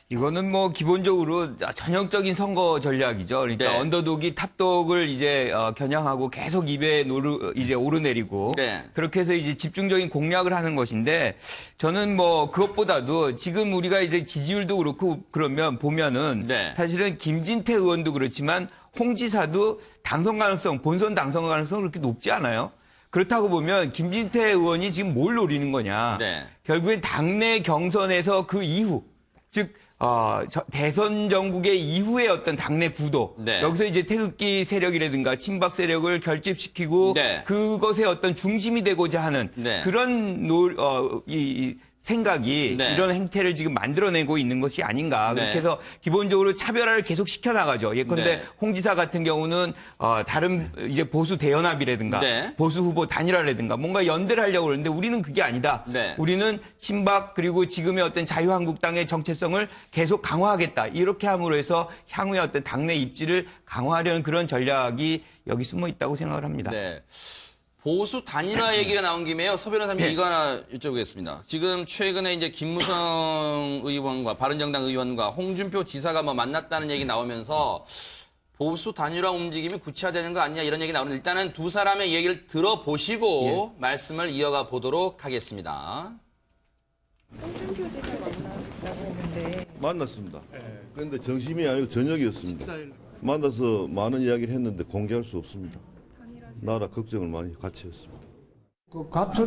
이거는 뭐 기본적으로 전형적인 선거 전략이죠. 그러니까 언더독이 탑독을 이제 겨냥하고 계속 입에 이제 오르내리고 그렇게 해서 이제 집중적인 공략을 하는 것인데, 저는 뭐 그것보다도 지금 우리가 이제 지지율도 그렇고 그러면 보면은 사실은 김진태 의원도 그렇지만 홍 지사도 당선 가능성, 본선 당선 가능성 그렇게 높지 않아요. 그렇다고 보면 김진태 의원이 지금 뭘 노리는 거냐. 결국엔 당내 경선에서 그 이후, 즉 대선 정국의 이후의 어떤 당내 구도, 여기서 이제 태극기 세력이라든가 친박 세력을 결집시키고 그것의 어떤 중심이 되고자 하는 그런 생각이 이런 행태를 지금 만들어내고 있는 것이 아닌가. 그렇게 해서 기본적으로 차별화를 계속 시켜나가죠. 예컨대 홍 지사 같은 경우는 다른 이제 보수 대연합이라든가 보수 후보 단일화라든가 뭔가 연대를 하려고 그러는데 우리는 그게 아니다. 우리는 친박 그리고 지금의 어떤 자유한국당의 정체성을 계속 강화하겠다. 이렇게 함으로 해서 향후에 어떤 당내 입지를 강화하려는 그런 전략이 여기 숨어 있다고 생각을 합니다. 보수 단일화 얘기가 나온 김에요. 서 변호사님 이거 하나 여쭤보겠습니다. 지금 최근에 이제 김무성 의원과 바른정당 의원과 홍준표 지사가 뭐 만났다는 얘기 나오면서 보수 단일화 움직임이 구체화되는 거 아니냐 이런 얘기 나오는데 일단은 두 사람의 얘기를 들어보시고 말씀을 이어가 보도록 하겠습니다. 홍준표 지사 만났다고 했는데 만났습니다. 그런데 정심이 아니고 저녁이었습니다. 만나서 많은 이야기를 했는데 공개할 수 없습니다. 나라 걱정을 많이 같이 했습니다. 그 같은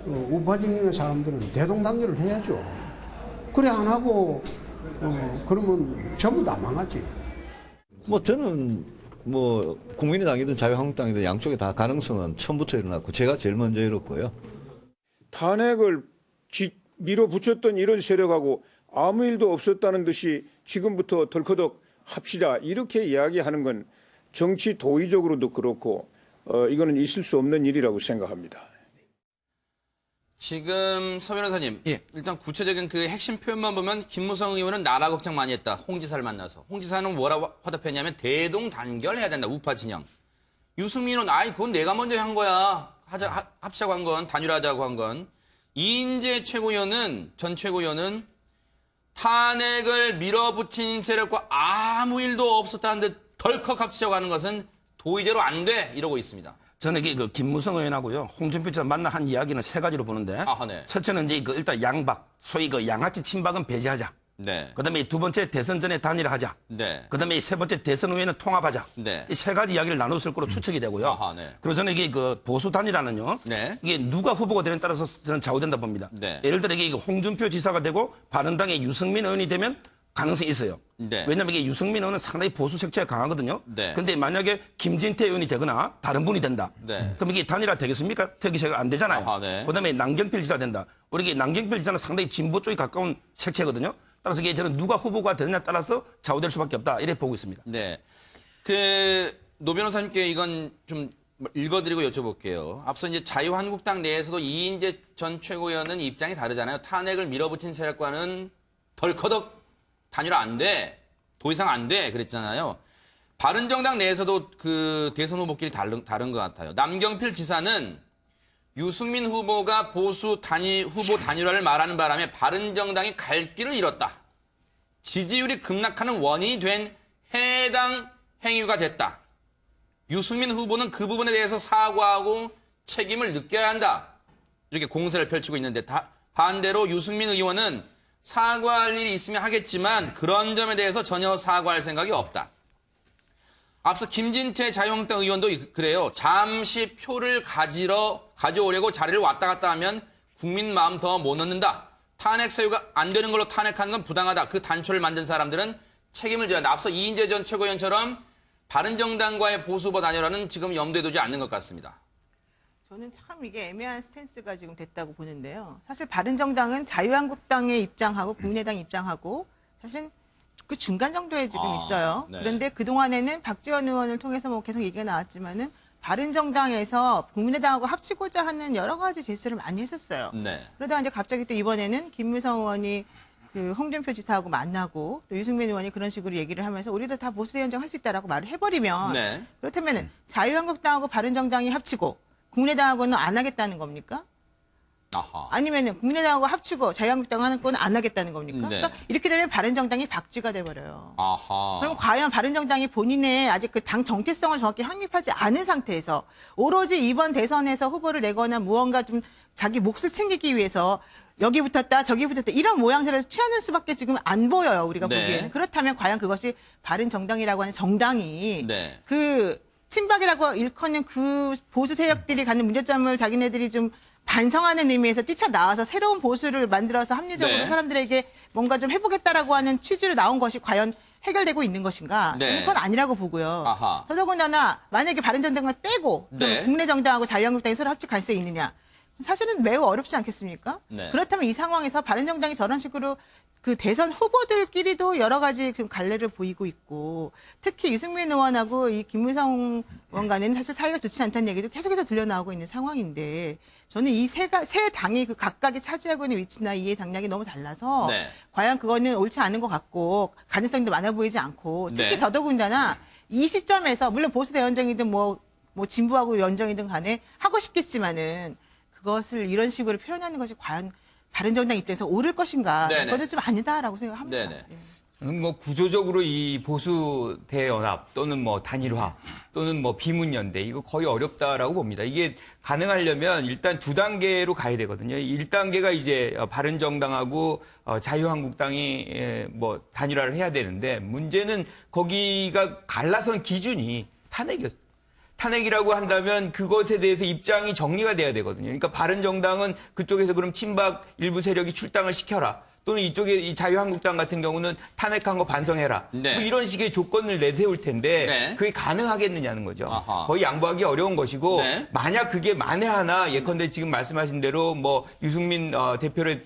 우파 진영의 사람들은 대동단결을 해야죠. 그래 안 하고 그러면 전부 다 망하지. 뭐 저는 뭐 국민의당이든 자유한국당이든 양쪽에 다 가능성은 처음부터 일어났고 제가 제일 먼저 일었고요. 탄핵을 밀어붙였던 이런 세력하고 아무 일도 없었다는 듯이 지금부터 덜커덕 합시다 이렇게 이야기하는 건 정치 도의적으로도 그렇고 이거는 있을 수 없는 일이라고 생각합니다. 지금 서 변호사님, 일단 구체적인 그 핵심 표현만 보면 김무성 의원은 나라 걱정 많이 했다. 홍 지사를 만나서. 홍 지사는 뭐라고 화답했냐면 대동단결해야 된다. 우파 진영. 유승민은 그건 내가 먼저 한 거야. 합시자고 한 건, 단일화하자고 한 건. 이인재 최고위원은, 전 최고위원은 탄핵을 밀어붙인 세력과 아무 일도 없었다는 듯 덜컥 합치자고 하는 것은 도의제로 안 돼 이러고 있습니다. 저는 이게 그 김무성 의원하고요 홍준표 지사 만나 한 이야기는 세 가지로 보는데 첫째는 이제 일단 양박 소위 그 양아치 친박은 배제하자. 그다음에 두 번째 대선 전에 단일화하자. 그다음에 세 번째 대선 후에는 통합하자. 이 세 가지 이야기를 나눴을 거로 추측이 되고요. 그리고 저는 이게 그 보수 단일화는요. 이게 누가 후보가 되느냐에 따라서 저는 좌우된다 봅니다. 예를 들어 이게 홍준표 지사가 되고 바른당의 유승민 의원이 되면 가능성이 있어요. 왜냐하면 이게 유승민 의원은 상당히 보수 색채가 강하거든요. 그런데 만약에 김진태 의원이 되거나 다른 분이 된다. 그럼 이게 단일화 되겠습니까? 되기가 안 되잖아요. 그다음에 남경필 지사 된다. 우리 이게 남경필 지사는 상당히 진보 쪽에 가까운 색채거든요. 따라서 이게 저는 누가 후보가 되느냐에 따라서 좌우될 수밖에 없다. 이렇게 보고 있습니다. 노 변호사님께 이건 좀 읽어드리고 여쭤볼게요. 앞서 이제 자유한국당 내에서도 이인재 전 최고위원은 입장이 다르잖아요. 탄핵을 밀어붙인 세력과는 덜커덕 단일화 안 돼. 더 이상 안 돼. 그랬잖아요. 바른정당 내에서도 그 대선 후보끼리 다른 것 같아요. 남경필 지사는 유승민 후보가 보수 후보 단일화를 말하는 바람에 바른정당이 갈 길을 잃었다. 지지율이 급락하는 원인이 된 해당 행위가 됐다. 유승민 후보는 그 부분에 대해서 사과하고 책임을 느껴야 한다. 이렇게 공세를 펼치고 있는데 반대로 유승민 의원은 사과할 일이 있으면 하겠지만 그런 점에 대해서 전혀 사과할 생각이 없다. 앞서 김진태 자유한국당 의원도 그래요. 잠시 표를 가져오려고 자리를 왔다 갔다 하면 국민 마음 더 못 얻는다. 탄핵 사유가 안 되는 걸로 탄핵하는 건 부당하다. 그 단초를 만든 사람들은 책임을 져야 한다. 앞서 이인재 전 최고위원처럼 바른정당과의 보수후보 단일화는 지금 염두에 두지 않는 것 같습니다. 저는 참 이게 애매한 스탠스가 지금 됐다고 보는데요. 사실 바른정당은 자유한국당의 입장하고 국민의당 입장하고 사실 그 중간 정도에 지금 있어요. 그런데 그동안에는 박지원 의원을 통해서 뭐 계속 얘기가 나왔지만은 바른정당에서 국민의당하고 합치고자 하는 여러 가지 제스를 많이 했었어요. 그러다 이제 갑자기 또 이번에는 김무성 의원이 그 홍준표 지사하고 만나고 또 유승민 의원이 그런 식으로 얘기를 하면서 우리도 다 보수대연정 할 수 있다라고 말을 해버리면 그렇다면은 자유한국당하고 바른정당이 합치고 국민의당하고는 안 하겠다는 겁니까? 아니면은 국민의당하고 합치고 자유한국당 하는 건 안 하겠다는 겁니까? 그러니까 이렇게 되면 바른정당이 박쥐가 돼버려요. 그럼 과연 바른정당이 본인의 아직 그 당 정체성을 정확히 확립하지 않은 상태에서 오로지 이번 대선에서 후보를 내거나 무언가 좀 자기 몫을 챙기기 위해서 여기 붙었다 저기 붙었다 이런 모양새를 취하는 수밖에 지금 안 보여요. 우리가 보기에는. 그렇다면 과연 그것이 바른정당이라고 하는 정당이 그 친박이라고 일컫는 그 보수 세력들이 갖는 문제점을 자기네들이 좀 반성하는 의미에서 뛰쳐나와서 새로운 보수를 만들어서 합리적으로 사람들에게 뭔가 좀 해보겠다라고 하는 취지로 나온 것이 과연 해결되고 있는 것인가? 저는 그건 아니라고 보고요. 더더군다나 만약에 바른정당을 빼고 국민의정당하고 자유한국당이 서로 합칠 가능성이 있느냐? 사실은 매우 어렵지 않겠습니까? 네. 그렇다면 이 상황에서 바른정당이 저런 식으로 그 대선 후보들끼리도 여러 가지 그 갈래를 보이고 있고, 특히 유승민 의원하고 이 김무성 의원 간에는 사실 사이가 좋지 않다는 얘기도 계속해서 들려나오고 있는 상황인데, 저는 이 세 당이 그 각각이 차지하고 있는 위치나 이해 당량이 너무 달라서 네. 과연 그거는 옳지 않은 것 같고 가능성도 많아 보이지 않고, 특히 네. 더더군다나 이 시점에서 물론 보수 대연정이든 뭐 진보하고 연정이든 간에 하고 싶겠지만은 그것을 이런 식으로 표현하는 것이 과연 바른정당 입장에서 옳을 것인가? 네네. 그것은 좀 아니다라고 생각합니다. 네네. 예. 저는 뭐 구조적으로 이 보수 대연합 또는 뭐 단일화 또는 뭐 비문연대 이거 거의 어렵다라고 봅니다. 이게 가능하려면 일단 두 단계로 가야 되거든요. 1단계가 이제 바른정당하고 자유한국당이 뭐 단일화를 해야 되는데, 문제는 거기가 갈라선 기준이 탄핵이었어요. 탄핵이라고 한다면 그것에 대해서 입장이 정리가 돼야 되거든요. 그러니까 바른정당은 그쪽에서 그럼 친박 일부 세력이 출당을 시켜라. 또는 이쪽에 이 자유한국당 같은 경우는 탄핵한 거 반성해라. 네. 뭐 이런 식의 조건을 내세울 텐데 네. 그게 가능하겠느냐는 거죠. 아하. 거의 양보하기 어려운 것이고, 네. 만약 그게 만에 하나 예컨대 지금 말씀하신 대로 뭐 유승민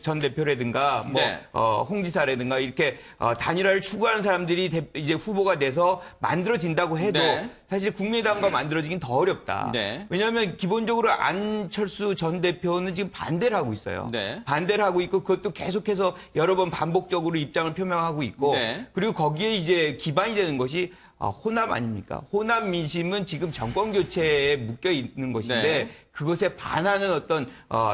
전 대표라든가 뭐 네. 홍 지사라든가 이렇게 단일화를 추구하는 사람들이 이제 후보가 돼서 만들어진다고 해도 네. 사실 국민의당과 만들어지긴 더 어렵다. 네. 왜냐하면 기본적으로 안철수 전 대표는 지금 반대를 하고 있어요. 네. 반대를 하고 있고, 그것도 계속해서 여러 번 반복적으로 입장을 표명하고 있고, 네. 그리고 거기에 이제 기반이 되는 것이 호남 아닙니까? 호남 민심은 지금 정권 교체에 묶여 있는 것인데, 네. 그것에 반하는 어떤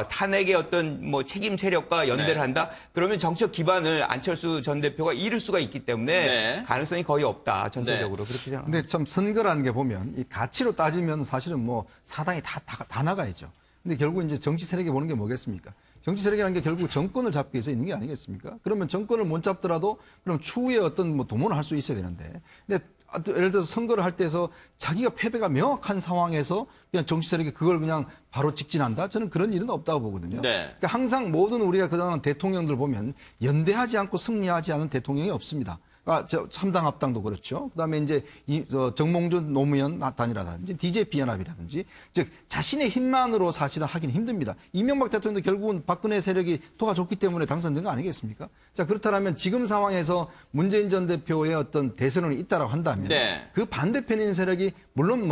탄핵의 어떤 뭐 책임 세력과 연대를 네. 한다. 그러면 정치적 기반을 안철수 전 대표가 잃을 수가 있기 때문에 네. 가능성이 거의 없다. 전체적으로 그렇게 생각합니다. 근데 참 선거라는 게 보면 이 가치로 따지면 사실은 뭐 사당이 다 나가야죠. 근데 결국 이제 정치 세력이 보는 게 뭐겠습니까? 정치 세력이라는 게 결국 정권을 잡기 위해서 있는 게 아니겠습니까? 그러면 정권을 못 잡더라도 그럼 추후에 어떤 뭐 도모를 할 수 있어야 되는데. 근데 예를 들어서 선거를 할 때에서 자기가 패배가 명확한 상황에서 그냥 정치 세력이 그걸 그냥 바로 직진한다? 저는 그런 일은 없다고 보거든요. 네. 그러니까 항상 모든 우리가 그동안 대통령들 보면 연대하지 않고 승리하지 않은 대통령이 없습니다. 삼당 합당도 그렇죠. 그다음에 이제 정몽준 노무현 단이라든지 DJP 연합이라든지, 즉 자신의 힘만으로 사실은 하기는 힘듭니다. 이명박 대통령도 결국은 박근혜 세력이 도와줬기 때문에 당선된 거 아니겠습니까? 자, 그렇다면 지금 상황에서 문재인 전 대표의 어떤 대선론이 있다라고 한다면 네. 그 반대편인 세력이 물론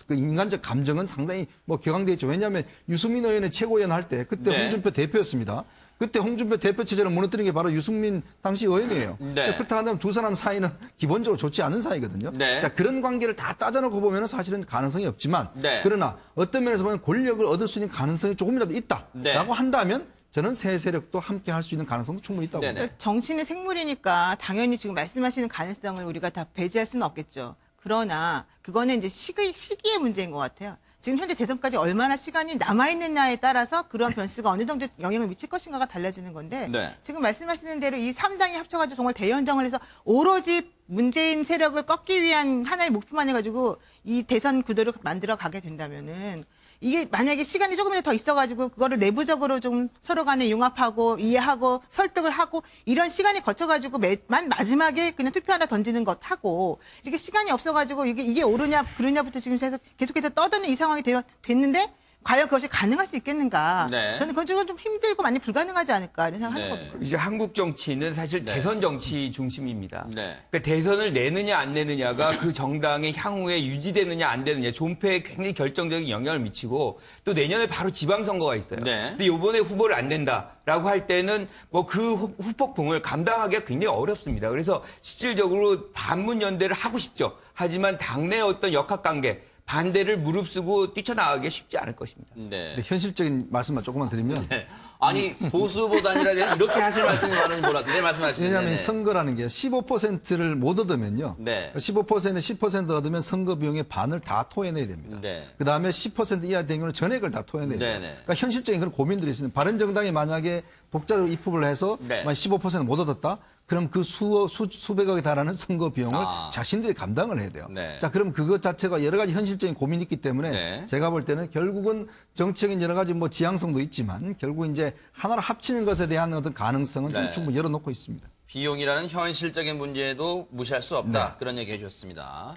그 인간적 감정은 상당히 뭐 격앙돼 있죠. 왜냐하면 유승민 의원의 최고위원 할 때 그때 네. 홍준표 대표였습니다. 그때 홍준표 대표 체제를 무너뜨린 게 바로 유승민 당시 의원이에요. 네. 그렇다 한다면 두 사람 사이는 기본적으로 좋지 않은 사이거든요. 네. 자, 그런 관계를 다 따져놓고 보면 사실은 가능성이 없지만, 네. 그러나 어떤 면에서 보면 권력을 얻을 수 있는 가능성이 조금이라도 있다라고 네. 한다면 저는 새 세력도 함께 할 수 있는 가능성도 충분히 있다고 네네. 봅니다. 정치는 생물이니까 당연히 지금 말씀하시는 가능성을 우리가 다 배제할 수는 없겠죠. 그러나 그거는 이제 시기의 문제인 것 같아요. 지금 현재 대선까지 얼마나 시간이 남아있느냐에 따라서 그런 변수가 어느 정도 영향을 미칠 것인가가 달라지는 건데, 네. 지금 말씀하시는 대로 이 3당이 합쳐가지고 정말 대연정을 해서 오로지 문재인 세력을 꺾기 위한 하나의 목표만 해가지고 이 대선 구도를 만들어 가게 된다면은, 이게 만약에 시간이 조금이라도 더 있어가지고 그거를 내부적으로 좀 서로 간에 융합하고 이해하고 설득을 하고 이런 시간이 거쳐가지고 마지막에 그냥 투표 하나 던지는 것 하고, 이렇게 시간이 없어가지고 이게 옳으냐 그르냐부터 지금 계속해서 떠드는 이 상황이 됐는데 과연 그것이 가능할 수 있겠는가? 네. 저는 그건 좀 힘들고 많이 불가능하지 않을까 이런 생각하는 네. 겁니다. 이제 한국 정치는 사실 네. 대선 정치 중심입니다. 네. 그러니까 대선을 내느냐 안 내느냐가 그 정당의 향후에 유지되느냐 안 되느냐 존폐에 굉장히 결정적인 영향을 미치고, 또 내년에 바로 지방선거가 있어요. 네. 근데 이번에 후보를 안 낸다라고 할 때는 뭐 그 후폭풍을 감당하기가 굉장히 어렵습니다. 그래서 실질적으로 반문연대를 하고 싶죠. 하지만 당내 어떤 역학관계, 반대를 무릅쓰고 뛰쳐나가기 쉽지 않을 것입니다. 네. 근데 현실적인 말씀만 조금만 드리면, 네. 아니, 보수 후보 단일화에 이렇게 하실 말씀이 많은지 몰랐는데 말씀하시는. 왜냐하면 선거라는 게 15%를 못 얻으면요. 네. 10% 얻으면 선거 비용의 반을 다 토해내야 됩니다. 네. 그 다음에 10% 이하 된 경우는 전액을 다 토해내야 돼요. 네네. 그러니까 현실적인 그런 고민들이 있습니다. 바른정당이 만약에 독자로 입법을 해서 네. 만약 15%못 얻었다? 그럼 그 수백억에 달하는 선거 비용을 자신들이 감당을 해야 돼요. 네. 자, 그럼 그것 자체가 여러 가지 현실적인 고민이 있기 때문에 네. 제가 볼 때는 결국은 정책인 여러 가지 뭐 지향성도 있지만 결국 이제 하나로 합치는 것에 대한 어떤 가능성은 좀 네. 충분히 열어놓고 있습니다. 비용이라는 현실적인 문제도 무시할 수 없다. 네. 그런 얘기 해주셨습니다.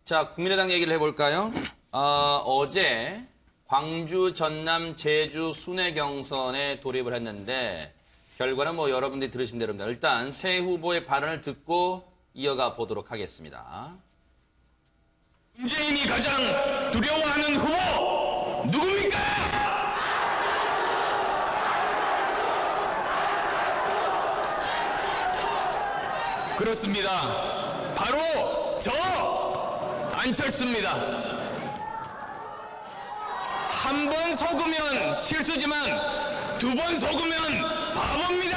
자, 국민의당 얘기를 해볼까요? 어제 광주, 전남, 제주, 순회 경선에 돌입을 했는데 결과는 뭐 여러분들이 들으신 대로입니다. 일단 새 후보의 발언을 듣고 이어가 보도록 하겠습니다. 문재인이 가장 두려워하는 후보 누굽니까? 그렇습니다. 바로 저 안철수입니다. 한 번 속으면 실수지만 두 번 속으면 바보입니다.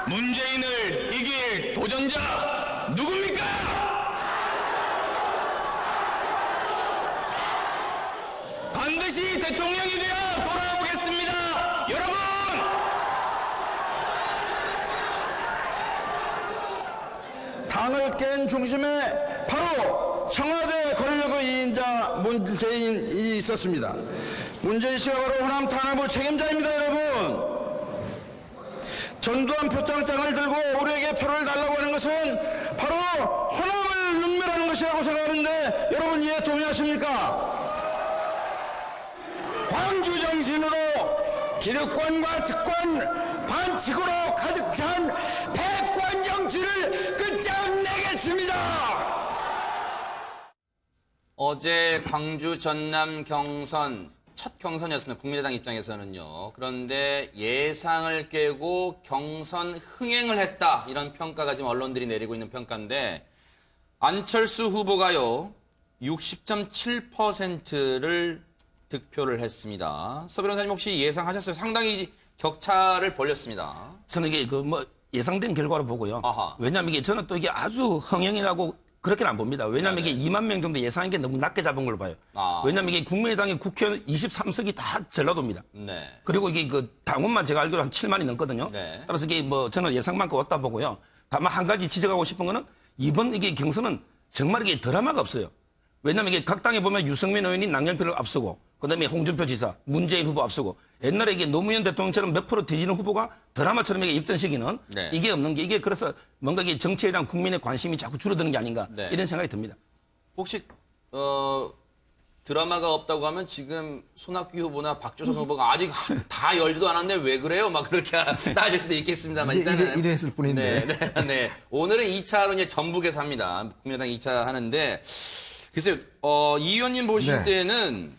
문재인을 이길 도전자 누굽니까? 반드시 대통령이 되어 돌아오겠습니다. 여러분! 당을 깬 중심에 바로 청와대 권력의 2인자 문재인이 있었습니다. 문재인 씨가 바로 호남 탄압의 책임자입니다, 여러분. 전두환 표창장을 들고 우리에게 표를 달라고 하는 것은 바로 호남을 능멸하는 것이라고 생각하는데 여러분 이해 동의하십니까? 광주 정신으로 기득권과 특권, 반칙으로 가득 찬 패권 정치를 끝장내겠습니다. 어제 광주 전남 경선 첫 경선이었습니다. 국민의당 입장에서는요. 그런데 예상을 깨고 경선 흥행을 했다. 이런 평가가 지금 언론들이 내리고 있는 평가인데 안철수 후보가요. 60.7%를 득표를 했습니다. 서 변호사님 혹시 예상하셨어요? 상당히 격차를 벌렸습니다. 저는 이게 예상된 결과로 보고요. 왜냐하면 이게 저는 또 이게 아주 흥행이라고 그렇게는 안 봅니다. 왜냐하면 이게 2만 명 정도 예상한 게 너무 낮게 잡은 걸로 봐요. 왜냐하면 이게 국민의당의 국회의원 23석이 다 전라도입니다. 네. 그리고 이게 당원만 제가 알기로 한 7만이 넘거든요. 네. 따라서 이게 저는 예상만큼 왔다 보고요. 다만 한 가지 지적하고 싶은 거는 이번 이게 경선은 정말 이게 드라마가 없어요. 왜냐하면 이게 각 당에 보면 유승민 의원이 낭영표를 앞서고 그다음에 홍준표 지사, 문재인 후보 앞서고 옛날에 이게 노무현 대통령처럼 몇 프로 뒤지는 후보가 드라마처럼 이게 역전 시기는 네. 이게 없는 게 이게 그래서 뭔가 이게 정치에 대한 국민의 관심이 자꾸 줄어드는 게 아닌가 네. 이런 생각이 듭니다. 혹시 드라마가 없다고 하면 지금 손학규 후보나 박주선 후보가 아직 다 열지도 않았는데 왜 그래요? 막 그렇게 따질 수도 있겠습니다만 일단은 이래 했을 뿐인데. 네. 오늘은 2차로 이제 전북에서 합니다. 국민의당 2차 하는데 글쎄요. 이 의원님 보실 네. 때는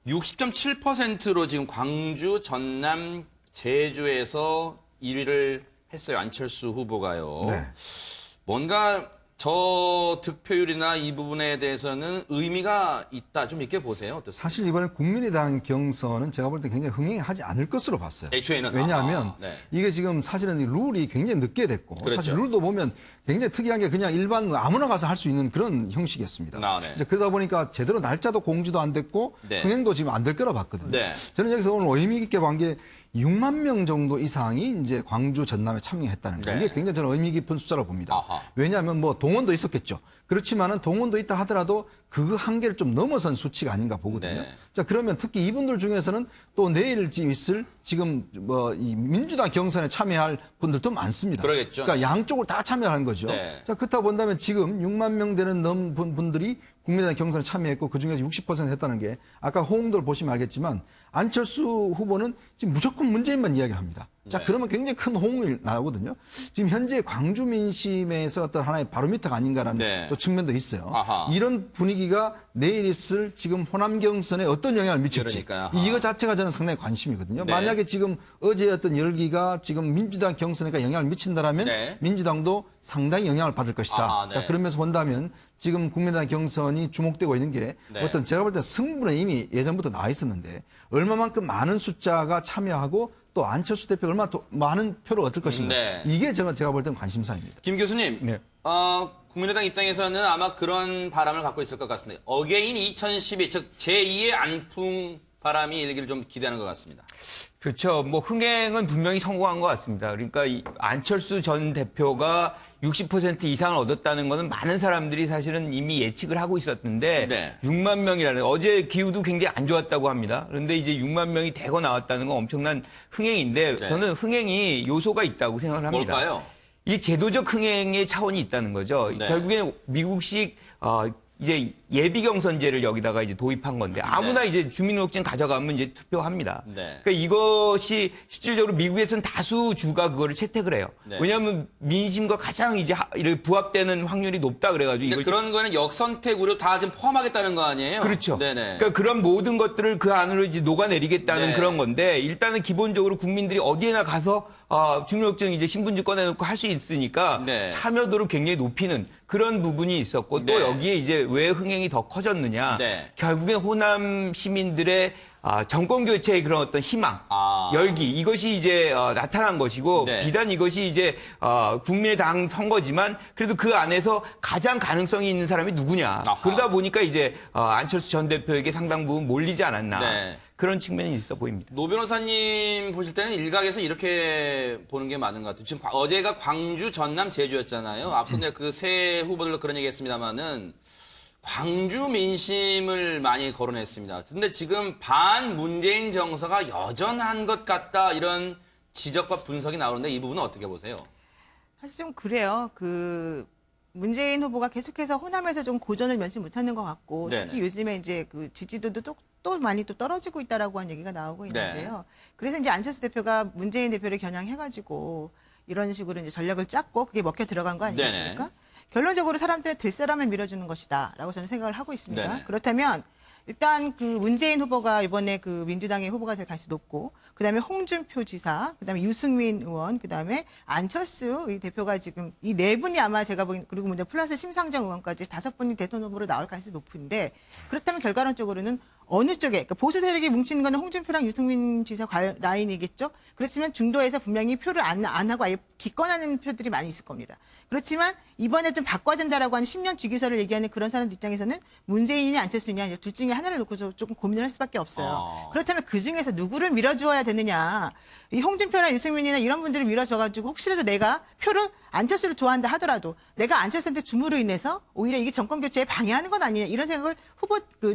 60.7%로 지금 광주, 전남, 제주에서 1위를 했어요. 안철수 후보가요. 네. 뭔가 저 득표율이나 이 부분에 대해서는 의미가 있다. 좀 있게 보세요. 어떠세요? 사실 이번에 국민의당 경선은 제가 볼 때 굉장히 흥행하지 않을 것으로 봤어요. 애초에는. 왜냐하면 네. 이게 지금 사실은 룰이 굉장히 늦게 됐고 그렇죠. 사실 룰도 보면 굉장히 특이한 게 그냥 일반 아무나 가서 할 수 있는 그런 형식이었습니다. 네. 이제 그러다 보니까 제대로 날짜도 공지도 안 됐고 네. 흥행도 지금 안 될 거라 봤거든요. 네. 저는 여기서 오늘 의미 있게 본 게 6만 명 정도 이상이 이제 광주, 전남에 참여했다는 거예요. 네. 이게 굉장히 저는 의미 깊은 숫자로 봅니다. 아하. 왜냐하면 뭐 동원도 있었겠죠. 그렇지만은 동원도 있다 하더라도 그 한계를 좀 넘어선 수치가 아닌가 보거든요. 네. 자, 그러면 특히 이분들 중에서는 또 내일 있을 지금 이 민주당 경선에 참여할 분들도 많습니다. 그러겠죠. 그러니까 양쪽을 다 참여하는 거죠. 네. 자, 그렇다 본다면 지금 6만 명 되는 넘은 분들이 국민의당 경선에 참여했고 그중에서 60% 했다는 게 아까 호응도를 보시면 알겠지만 안철수 후보는 지금 무조건 문재인만 이야기를 합니다. 자, 네. 그러면 굉장히 큰 호응이 나오거든요. 지금 현재 광주 민심에서 어떤 하나의 바로미터가 아닌가라는 네. 또 측면도 있어요. 아하. 이런 분위기가 내일 있을 지금 호남 경선에 어떤 영향을 미칠지 그러니까요. 이거 자체가 저는 상당히 관심이거든요. 네. 만약에 지금 어제 어떤 열기가 지금 민주당 경선에 영향을 미친다라면 네. 민주당도 상당히 영향을 받을 것이다. 아하, 네. 자, 그러면서 본다면 지금 국민의당 경선이 주목되고 있는 게 네. 어떤 제가 볼 때 승부는 이미 예전부터 나와 있었는데 얼마만큼 많은 숫자가 참여하고 또 안철수 대표가 얼마나 더 많은 표를 얻을 것인가. 네. 이게 제가 볼 때는 관심사입니다. 김 교수님, 네. 국민의당 입장에서는 아마 그런 바람을 갖고 있을 것 같습니다. 어게인 2012, 즉 제2의 안풍 바람이 일기를 좀 기대하는 것 같습니다. 그렇죠. 뭐 흥행은 분명히 성공한 것 같습니다. 그러니까 이 안철수 전 대표가 60% 이상을 얻었다는 것은 많은 사람들이 사실은 이미 예측을 하고 있었는데 네. 6만 명이라는 어제 기후도 굉장히 안 좋았다고 합니다. 그런데 이제 6만 명이 대거 나왔다는 건 엄청난 흥행인데 네. 저는 흥행이 요소가 있다고 생각을 합니다. 뭘까요? 이 제도적 흥행의 차원이 있다는 거죠. 네. 결국에는 미국식 이제 예비 경선제를 여기다가 이제 도입한 건데 아무나 이제 주민등록증 가져가면 이제 투표합니다. 그러니까 이것이 실질적으로 미국에서는 다수주가 그거를 채택을 해요. 왜냐하면 민심과 가장 이제 이렇게 부합되는 확률이 높다 그래가지고 이걸 그런 거는 역선택으로 다 지금 포함하겠다는 거 아니에요? 그렇죠. 네네. 그러니까 그런 모든 것들을 그 안으로 이제 녹아내리겠다는 그런 건데 일단은 기본적으로 국민들이 어디에나 가서 주민등록증 이제 신분증 꺼내놓고 할 수 있으니까 참여도를 굉장히 높이는 그런 부분이 있었고 또 여기에 이제 왜 흥행이 더 커졌느냐. 결국엔 호남 시민들의 정권 교체의 그런 어떤 희망, 열기 이것이 이제 나타난 것이고 비단 이것이 이제 국민의당 선거지만 그래도 그 안에서 가장 가능성이 있는 사람이 누구냐. 그러다 보니까 이제 안철수 전 대표에게 상당 부분 몰리지 않았나. 그런 측면이 있어 보입니다. 노 변호사님 보실 때는 일각에서 이렇게 보는 게 많은 것 같아요. 지금 어제가 광주, 전남, 제주였잖아요. 앞서 그 세 후보들도 그런 얘기했습니다만은 광주 민심을 많이 거론했습니다. 근데 지금 반 문재인 정서가 여전한 것 같다 이런 지적과 분석이 나오는데 이 부분은 어떻게 보세요? 사실 좀 그래요. 문재인 후보가 계속해서 호남에서 좀 고전을 면치 못하는 것 같고 특히 요즘에 이제 그 지지도도 또 많이 또 떨어지고 있다라고 하는 얘기가 나오고 있는데요. 그래서 이제 안철수 대표가 문재인 대표를 겨냥해가지고 이런 식으로 이제 전략을 짰고 그게 먹혀 들어간 거 아니겠습니까? 결론적으로 사람들의 될 사람을 밀어주는 것이다라고 저는 생각을 하고 있습니다. 그렇다면 일단 그 문재인 후보가 이번에 그 민주당의 후보가 될 가능성이 높고 그다음에 홍준표 지사, 그다음에 유승민 의원, 그다음에 안철수 이 대표가 지금 이 네 분이 아마 제가 보기엔 그리고 먼저 플러스 심상정 의원까지 5분이 대통령 후보로 나올 가능성이 높은데 그렇다면 결과론적으로는 어느 쪽에 그러니까 보수 세력이 뭉치는 거는 홍준표랑 유승민 지사 라인이겠죠. 그렇지만 중도에서 분명히 표를 안 하고 아예 기권하는 표들이 많이 있을 겁니다. 그렇지만 이번에 좀 바꿔야 된다라고 하는 10년 주기설을 얘기하는 그런 사람들 입장에서는 문재인이 안철수냐 둘 중에 하나를 놓고서 조금 고민을 할 수밖에 없어요. 그렇다면 그 중에서 누구를 밀어주어야 되느냐. 이 홍준표나 유승민이나 이런 분들을 밀어줘가지고 혹시라도 내가 표를 안철수를 좋아한다 하더라도 내가 안철수한테 줌으로 인해서 오히려 이게 정권 교체에 방해하는 건 아니냐 이런 생각을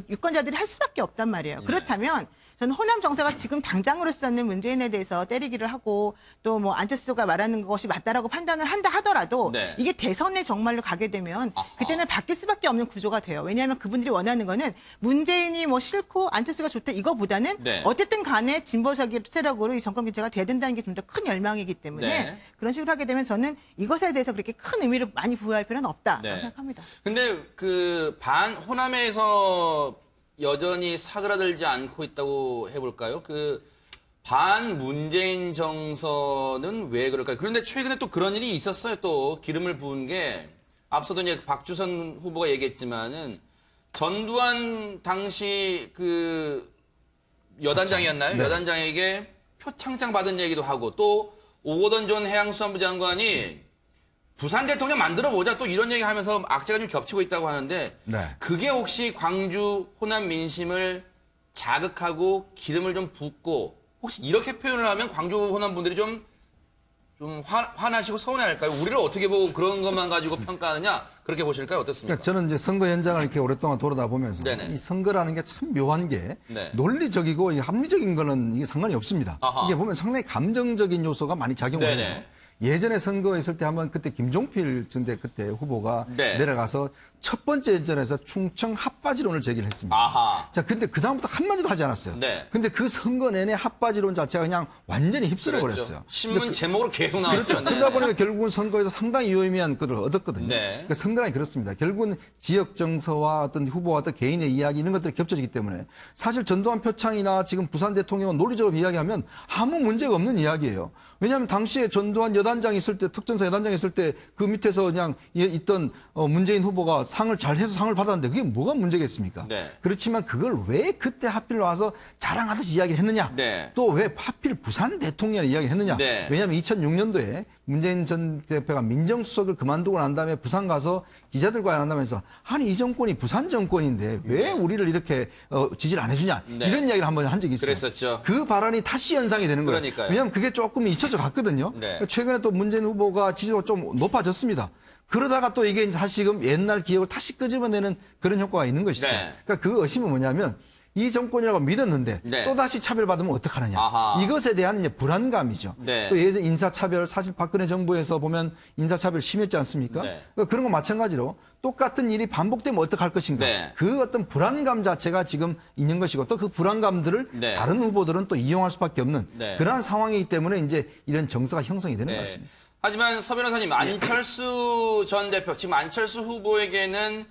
유권자들이 할 수밖에 없단 말이에요. 그렇다면 저는 호남 정서가 지금 당장으로서는 문재인에 대해서 때리기를 하고 또 뭐 안철수가 말하는 것이 맞다라고 판단을 한다 하더라도 이게 대선에 정말로 가게 되면 그때는 바뀔 수밖에 없는 구조가 돼요. 왜냐하면 그분들이 원하는 거는 문재인이 뭐 싫고 안철수가 좋다 이거보다는 어쨌든 간에 진보 세력으로 이 정권 교체가 돼야 된다는 게 좀 더 큰 열망이기 때문에 그런 식으로 하게 되면 저는 이것에 대해서 그렇게 큰 의미를 많이 부여할 필요는 없다라고 생각합니다. 근데 그 호남에서 여전히 사그라들지 않고 있다고 해볼까요? 반 문재인 정서는 왜 그럴까요? 그런데 최근에 또 그런 일이 있었어요. 또 기름을 부은 게 앞서도 이제 박주선 후보가 얘기했지만은 전두환 당시 그 여단장이었나요? 여단장에게 표창장 받은 얘기도 하고 또 오거돈 전 해양수산부 장관이 부산 대통령 만들어보자 또 이런 얘기하면서 악재가 좀 겹치고 있다고 하는데 그게 혹시 광주 호남 민심을 자극하고 기름을 좀 붓고 혹시 이렇게 표현을 하면 광주 호남 분들이 좀 화나시고 서운해할까요? 우리를 어떻게 보고 그런 것만 가지고 평가하느냐 그렇게 보실까요? 어떻습니까? 그러니까 저는 이제 선거 현장을 이렇게 오랫동안 돌아다 보면서 이 선거라는 게 참 묘한 게 논리적이고 합리적인 거는 이게 상관이 없습니다. 이게 보면 상당히 감정적인 요소가 많이 작용을 해요. 예전에 선거했을 때 한번 그때 김종필 전대 그때 후보가 내려가서 첫 번째 연전에서 충청 핫바지론을 제기를 했습니다. 자, 근데 그다음부터 한마디도 하지 않았어요. 근데 그 선거 내내 핫바지론 자체가 그냥 완전히 휩쓸어 버렸어요. 신문 제목으로 계속 나왔죠. 그렇죠. 그러다 보니까 결국은 선거에서 상당히 유의미한 것을 얻었거든요. 그러니까 선거란 그렇습니다. 결국은 지역 정서와 어떤 후보와 어떤 개인의 이야기 이런 것들이 겹쳐지기 때문에 사실 전두환 표창이나 지금 부산 대통령은 논리적으로 이야기하면 아무 문제가 없는 이야기예요. 왜냐하면 당시에 전두환 여단장 있을 때 특전사 여단장 있을 때 그 밑에서 그냥 있던 문재인 후보가 상을 잘해서 상을 받았는데 그게 뭐가 문제겠습니까? 그렇지만 그걸 왜 그때 하필 와서 자랑하듯이 이야기를 했느냐? 또 왜 하필 부산 대통령을 이야기했느냐? 왜냐하면 2006년도에 문재인 전 대표가 민정수석을 그만두고 난 다음에 부산 가서 기자들과 만나면서 아니 이 정권이 부산 정권인데 왜 우리를 이렇게 지지를 안 해주냐? 이런 이야기를 한번 한 적이 있어요. 그랬었죠. 그 발언이 다시 연상이 되는 거예요. 그러니까요. 왜냐하면 그게 조금 잊혀져 갔거든요. 최근에 또 문재인 후보가 지지도가 좀 높아졌습니다. 그러다가 또 이게 다시금 옛날 기억을 다시 끄집어내는 그런 효과가 있는 것이죠. 그러니까 그 의심은 뭐냐면 이 정권이라고 믿었는데 네. 또다시 차별받으면 어떡하느냐. 아하. 이것에 대한 이제 불안감이죠. 네. 또 예전 인사차별, 사실 박근혜 정부에서 보면 인사차별 심했지 않습니까? 네. 그런 거 마찬가지로 똑같은 일이 반복되면 어떡할 것인가. 네. 그 어떤 불안감 자체가 지금 있는 것이고 또 그 불안감들을 네. 다른 후보들은 또 이용할 수밖에 없는 네. 그러한 상황이기 때문에 이제 이런 정서가 형성이 되는 것 같습니다. 하지만 서 변호사님, 안철수 전 대표, 지금 안철수 후보에게는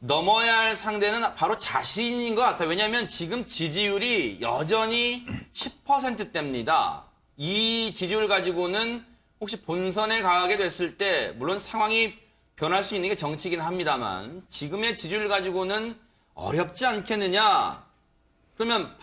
넘어야 할 상대는 바로 자신인 것 같아요. 왜냐하면 지금 지지율이 여전히 10%대입니다. 이 지지율 가지고는 혹시 본선에 가게 됐을 때 물론 상황이 변할 수 있는 게 정치이긴 합니다만 지금의 지지율 가지고는 어렵지 않겠느냐. 그러면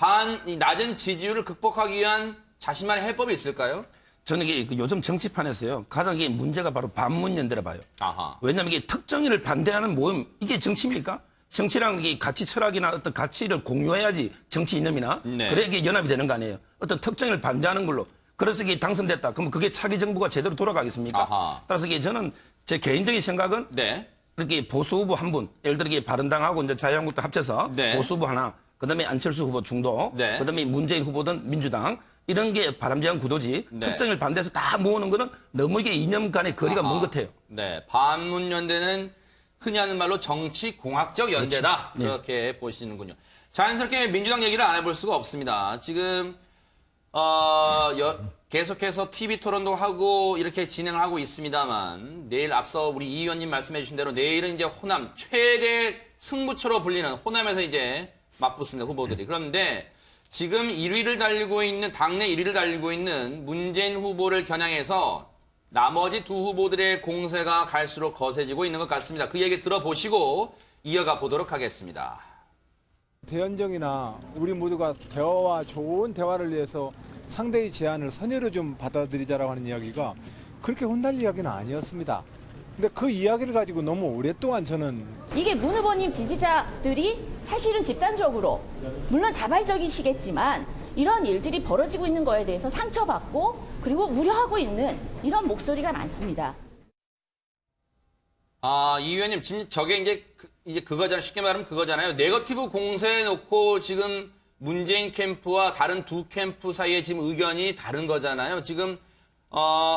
이 낮은 지지율을 극복하기 위한 자신만의 해법이 있을까요? 저는 이게 요즘 정치판에서요. 가장 이게 문제가 바로 반문연대라 봐요. 아하. 왜냐하면 이게 특정인을 반대하는 모임, 이게 정치입니까? 정치랑 이게 가치 철학이나 어떤 가치를 공유해야지 정치 이념이나 네. 그래 이게 연합이 되는 거 아니에요. 어떤 특정인을 반대하는 걸로. 그래서 이게 당선됐다. 그러면 그게 차기 정부가 제대로 돌아가겠습니까? 아하. 따라서 이게 저는 제 개인적인 생각은 네. 이렇게 보수 후보 한 분, 예를 들어 이게 바른당하고 이제 자유한국당 합쳐서 네. 보수 후보 하나, 그다음에 안철수 후보 중도, 네. 그다음에 문재인 후보든 민주당 이런 게 바람직한 구도지. 네. 특정을 반대해서 다 모으는 거는 너무 이게 이념 간의 거리가 먼 것 같아요. 네, 반문연대는 흔히 하는 말로 정치공학적 연대다. 그렇죠. 그렇게 보시는군요. 자연스럽게 민주당 얘기를 안 해볼 수가 없습니다. 지금 계속해서 TV 토론도 하고 이렇게 진행을 하고 있습니다만 내일 앞서 우리 이 의원님 말씀해 주신 대로 내일은 이제 호남 최대 승부처로 불리는 호남에서 이제 맞붙습니다. 후보들이. 그런데 지금 1위를 달리고 있는 당내 1위를 달리고 있는 문재인 후보를 겨냥해서 나머지 두 후보들의 공세가 갈수록 거세지고 있는 것 같습니다. 그 얘기 들어보시고 이어가 보도록 하겠습니다. 대연정이나 우리 모두가 대화와 좋은 대화를 위해서 상대의 제안을 선의로 좀 받아들이자라고 하는 이야기가 그렇게 혼날 이야기는 아니었습니다. 근데 그 이야기를 가지고 너무 오랫동안 저는 이게 문 후보님 지지자들이 사실은 집단적으로 물론 자발적이시겠지만 이런 일들이 벌어지고 있는 거에 대해서 상처받고 그리고 우려하고 있는 이런 목소리가 많습니다. 이 의원님 지금 저게 이제 그거잖아요. 쉽게 말하면 그거잖아요. 네거티브 공세해 놓고 지금 문재인 캠프와 다른 두 캠프 사이에 지금 의견이 다른 거잖아요. 지금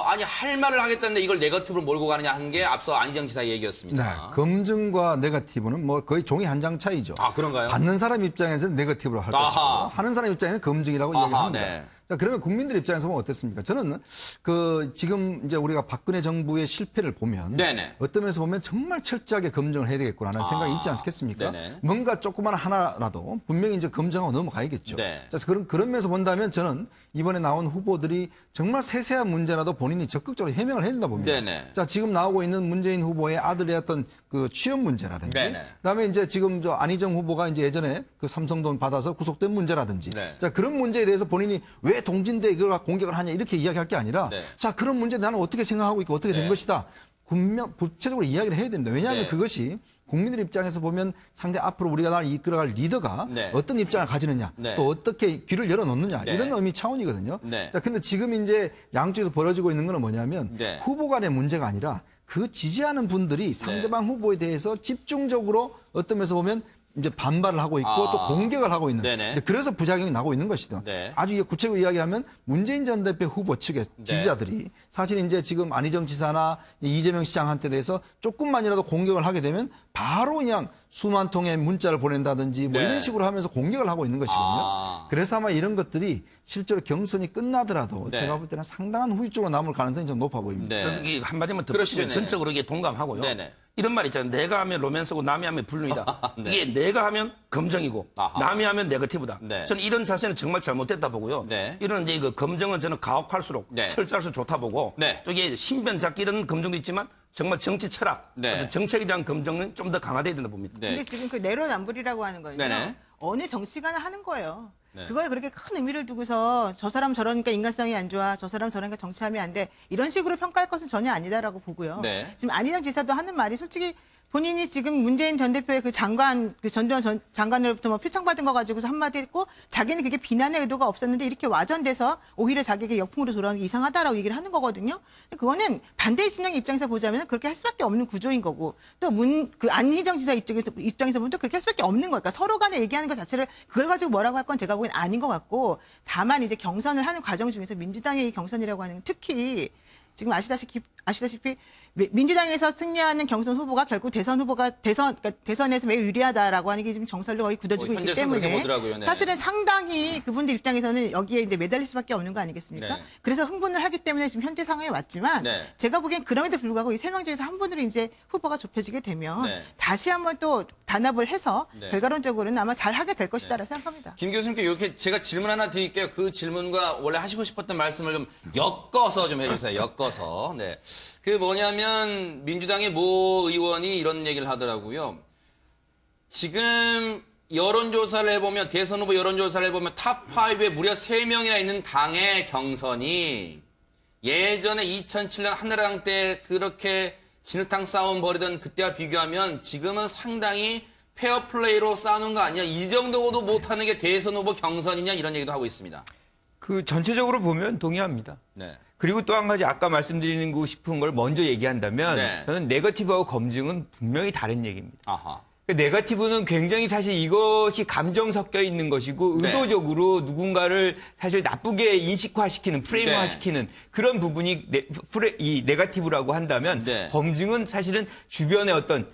아니 할 말을 하겠다는데 이걸 네거티브로 몰고 가느냐 하는 게 앞서 안희정 지사 얘기였습니다. 네, 검증과 네거티브는 뭐 거의 종이 한 장 차이죠. 아, 그런가요? 받는 사람 입장에서는 네거티브로 할 것이고 하는 사람 입장에는 검증이라고 얘기합니다. 네. 자, 그러면 국민들 입장에서 보면 어떻습니까? 저는 지금 이제 우리가 박근혜 정부의 실패를 보면 네네. 어떤 면에서 보면 정말 철저하게 검증을 해야 되겠구나라는 생각이 있지 않겠습니까? 네네. 뭔가 조그만 하나라도 분명히 이제 검증하고 넘어가야겠죠. 네. 자, 그런 면에서 본다면 저는 이번에 나온 후보들이 정말 세세한 문제라도 본인이 적극적으로 해명을 해야 된다 봅니다. 네네. 자, 지금 나오고 있는 문재인 후보의 아들의 어떤 그 취업 문제라든지, 네네. 그다음에 이제 지금 안희정 후보가 이제 예전에 그 삼성돈 받아서 구속된 문제라든지, 네. 자, 그런 문제에 대해서 본인이 왜 동진대 이걸 공격을 하냐 이렇게 이야기할 게 아니라, 네. 자, 그런 문제 나는 어떻게 생각하고 있고 어떻게 된 것이다. 구체적으로 이야기를 해야 됩니다. 왜냐하면 네. 그것이 국민들 입장에서 보면 상대 앞으로 우리가 나를 이끌어갈 리더가 네. 어떤 입장을 가지느냐, 네. 또 어떻게 귀를 열어놓느냐 네. 이런 의미 차원이거든요. 네. 자, 근데 지금 이제 양쪽에서 벌어지고 있는 거는 뭐냐면 네. 후보 간의 문제가 아니라 그 지지하는 분들이 상대방 후보에 대해서 집중적으로 어떤 면에서 보면 이제 반발을 하고 있고 또 공격을 하고 있는. 네네. 이제 그래서 부작용이 나고 있는 것이죠. 네. 아주 구체적으로 이야기하면 문재인 전 대표 후보 측의 지지자들이 사실 이제 지금 안희정 지사나 이재명 시장한테 대해서 조금만이라도 공격을 하게 되면 바로 그냥 수만 통의 문자를 보낸다든지 뭐 네. 이런 식으로 하면서 공격을 하고 있는 것이거든요. 그래서 아마 이런 것들이 실제로 경선이 끝나더라도 네. 제가 볼 때는 상당한 후유증으로 남을 가능성이 좀 높아 보입니다. 네. 저도 이게 한마디만 더 그러시죠, 붙이면 네. 전적으로 이게 동감하고요. 네네. 이런 말 있잖아요. 내가 하면 로맨스고 남이 하면 불륜이다. 네. 이게 내가 하면 검정이고 아하. 남이 하면 네거티브다. 네. 저는 이런 자세는 정말 잘못됐다 보고요. 네. 이런 이제 그 검정은 저는 가혹할수록 네. 철저할수록 좋다 보고 네. 또 이게 신변 잡기 이런 검정도 있지만 정말 정치 철학, 네. 어떤 정책에 대한 검정은 좀 더 강화돼야 된다 봅니다. 네. 근데 지금 그 내로남불이라고 하는 거예요. 네네. 어느 정치가나 하는 거예요. 네. 그거에 그렇게 큰 의미를 두고서 저 사람 저러니까 인간성이 안 좋아, 저 사람 저러니까 정치하면 안 돼. 이런 식으로 평가할 것은 전혀 아니다라고 보고요. 네. 지금 안희정 지사도 하는 말이 솔직히 본인이 지금 문재인 전 대표의 그 장관, 그 전두환 전 장관으로부터 뭐 표창받은 거 가지고서 한마디 했고 자기는 그게 비난의 의도가 없었는데 이렇게 와전돼서 오히려 자기에게 역풍으로 돌아오는 게 이상하다라고 얘기를 하는 거거든요. 그거는 반대의 진영 입장에서 보자면 그렇게 할 수밖에 없는 구조인 거고 또 그 안희정 지사 입장에서 보면 또 그렇게 할 수밖에 없는 거니까 서로 간에 얘기하는 것 자체를 그걸 가지고 뭐라고 할 건 제가 보기엔 아닌 것 같고 다만 이제 경선을 하는 과정 중에서 민주당의 이 경선이라고 하는 특히 지금 아시다시피 민주당에서 승리하는 경선 후보가 결국 그러니까 대선에서 매우 유리하다라고 하는 게 지금 정설로 거의 굳어지고 있기 때문에 네. 사실은 상당히 그분들 입장에서는 여기에 이제 매달릴 수밖에 없는 거 아니겠습니까? 네. 그래서 흥분을 하기 때문에 지금 현재 상황에 왔지만 네. 제가 보기엔 그럼에도 불구하고 이 3명 중에서 한 분으로 이제 후보가 좁혀지게 되면 네. 다시 한번 또 단합을 해서 네. 결과론적으로는 아마 잘 하게 될 것이다라고 생각합니다. 김 교수님께 이렇게 제가 질문 하나 드릴게요. 그 질문과 원래 하시고 싶었던 말씀을 좀 엮어서 좀 해주세요. 엮어서. 네. 그 뭐냐면 민주당의 모 의원이 이런 얘기를 하더라고요. 지금 여론조사를 해보면 대선 후보 여론조사를 해보면 탑5에 무려 3명이나 있는 당의 경선이 예전에 2007년 한나라당 때 그렇게 진흙탕 싸움 벌이던 그때와 비교하면 지금은 상당히 페어플레이로 싸우는 거 아니야? 이 정도도 못하는 게 대선 후보 경선이냐 이런 얘기도 하고 있습니다. 그 전체적으로 보면 동의합니다. 네. 그리고 또 한 가지 아까 말씀드리고 싶은 걸 먼저 얘기한다면 네. 저는 네거티브하고 검증은 분명히 다른 얘기입니다. 아하. 네거티브는 굉장히 사실 이것이 감정 섞여 있는 것이고 네. 의도적으로 누군가를 사실 나쁘게 인식화시키는 프레임화시키는 그런 부분이 이 네거티브라고 한다면 네. 검증은 사실은 주변의 어떤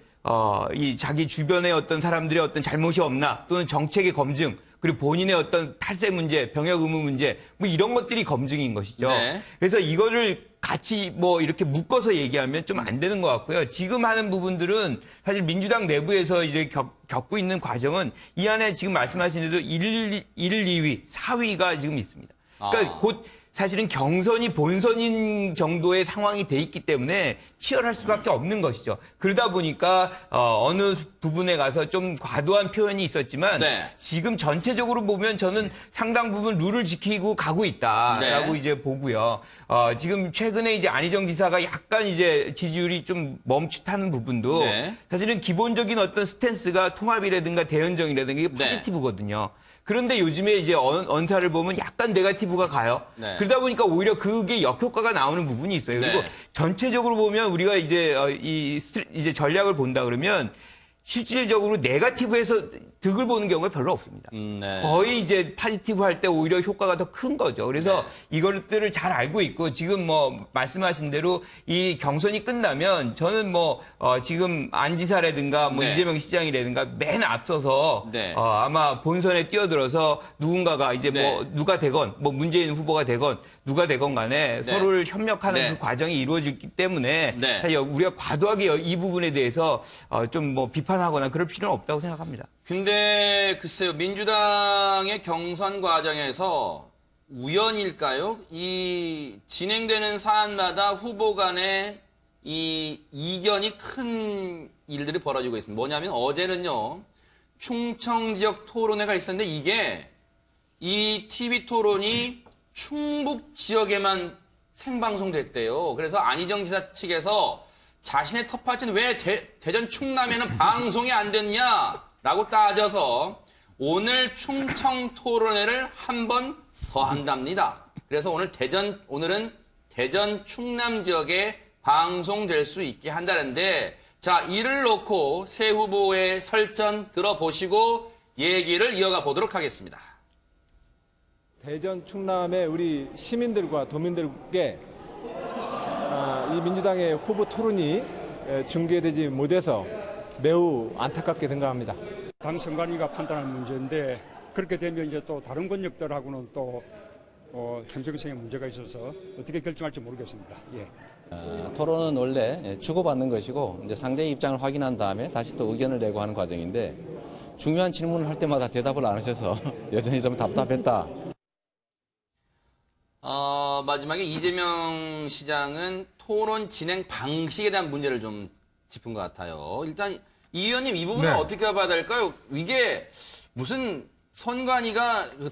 이 자기 주변의 어떤 사람들의 어떤 잘못이 없나 또는 정책의 검증 그리고 본인의 어떤 탈세 문제, 병역 의무 문제 뭐 이런 것들이 검증인 것이죠. 네. 그래서 이거를 같이 뭐 이렇게 묶어서 얘기하면 좀 안 되는 것 같고요. 지금 하는 부분들은 사실 민주당 내부에서 이제 겪고 있는 과정은 이 안에 지금 말씀하신 대로 1, 2위, 4위가 지금 있습니다. 그러니까 곧 사실은 경선이 본선인 정도의 상황이 돼 있기 때문에 치열할 수밖에 없는 것이죠. 그러다 보니까 어느 부분에 가서 좀 과도한 표현이 있었지만 네. 지금 전체적으로 보면 저는 상당 부분 룰을 지키고 가고 있다라고 네. 이제 보고요. 지금 최근에 이제 안희정 지사가 약간 이제 지지율이 좀 멈칫하는 부분도 네. 사실은 기본적인 어떤 스탠스가 통합이라든가 대연정이라든가 이게 네. 포지티브거든요. 그런데 요즘에 이제 언사를 보면 약간 네거티브가 가요. 네. 그러다 보니까 오히려 그게 역효과가 나오는 부분이 있어요. 그리고 네. 전체적으로 보면 우리가 이제 이제 전략을 본다 그러면 실질적으로 네거티브에서 득을 보는 경우가 별로 없습니다. 네. 거의 이제 포지티브 할 때 오히려 효과가 더 큰 거죠. 그래서 이것들을 잘 알고 있고 지금 뭐 말씀하신 대로 이 경선이 끝나면 저는 뭐 지금 안 지사라든가 뭐 네. 이재명 시장이라든가 맨 앞서서 네. 아마 본선에 뛰어들어서 누군가가 이제 네. 뭐 누가 되건 뭐 문재인 후보가 되건 누가 되건 간에 네. 서로를 협력하는 네. 그 과정이 이루어지기 때문에 네. 사실 우리가 과도하게 이 부분에 대해서 좀 뭐 비판하거나 그럴 필요는 없다고 생각합니다. 근데 글쎄요, 민주당의 경선 과정에서 우연일까요? 이 진행되는 사안마다 후보 간에 이 이견이 큰 일들이 벌어지고 있습니다. 뭐냐면 어제는요, 충청 지역 토론회가 있었는데 이게 이 TV 토론이 충북 지역에만 생방송됐대요. 그래서 안희정 지사 측에서 자신의 텃밭은 왜 대전 충남에는 방송이 안 됐냐라고 따져서 오늘 충청 토론회를 한 번 더 한답니다. 그래서 오늘은 대전 충남 지역에 방송될 수 있게 한다는데 자, 이를 놓고 새 후보의 설전 들어보시고 얘기를 이어가 보도록 하겠습니다. 대전 충남의 우리 시민들과 도민들께 이 민주당의 후보 토론이 중계되지 못해서 매우 안타깝게 생각합니다. 당 선관위가 판단할 문제인데 그렇게 되면 이제 또 다른 권력들하고는 또 형평성의 문제가 있어서 어떻게 결정할지 모르겠습니다. 예. 토론은 원래 주고받는 것이고 이제 상대의 입장을 확인한 다음에 다시 또 의견을 내고 하는 과정인데 중요한 질문을 할 때마다 대답을 안 하셔서 여전히 좀 답답했다. 마지막에 이재명 시장은 토론 진행 방식에 대한 문제를 좀 짚은 것 같아요. 일단 이 의원님 이 부분은 어떻게 봐야 될까요? 이게 무슨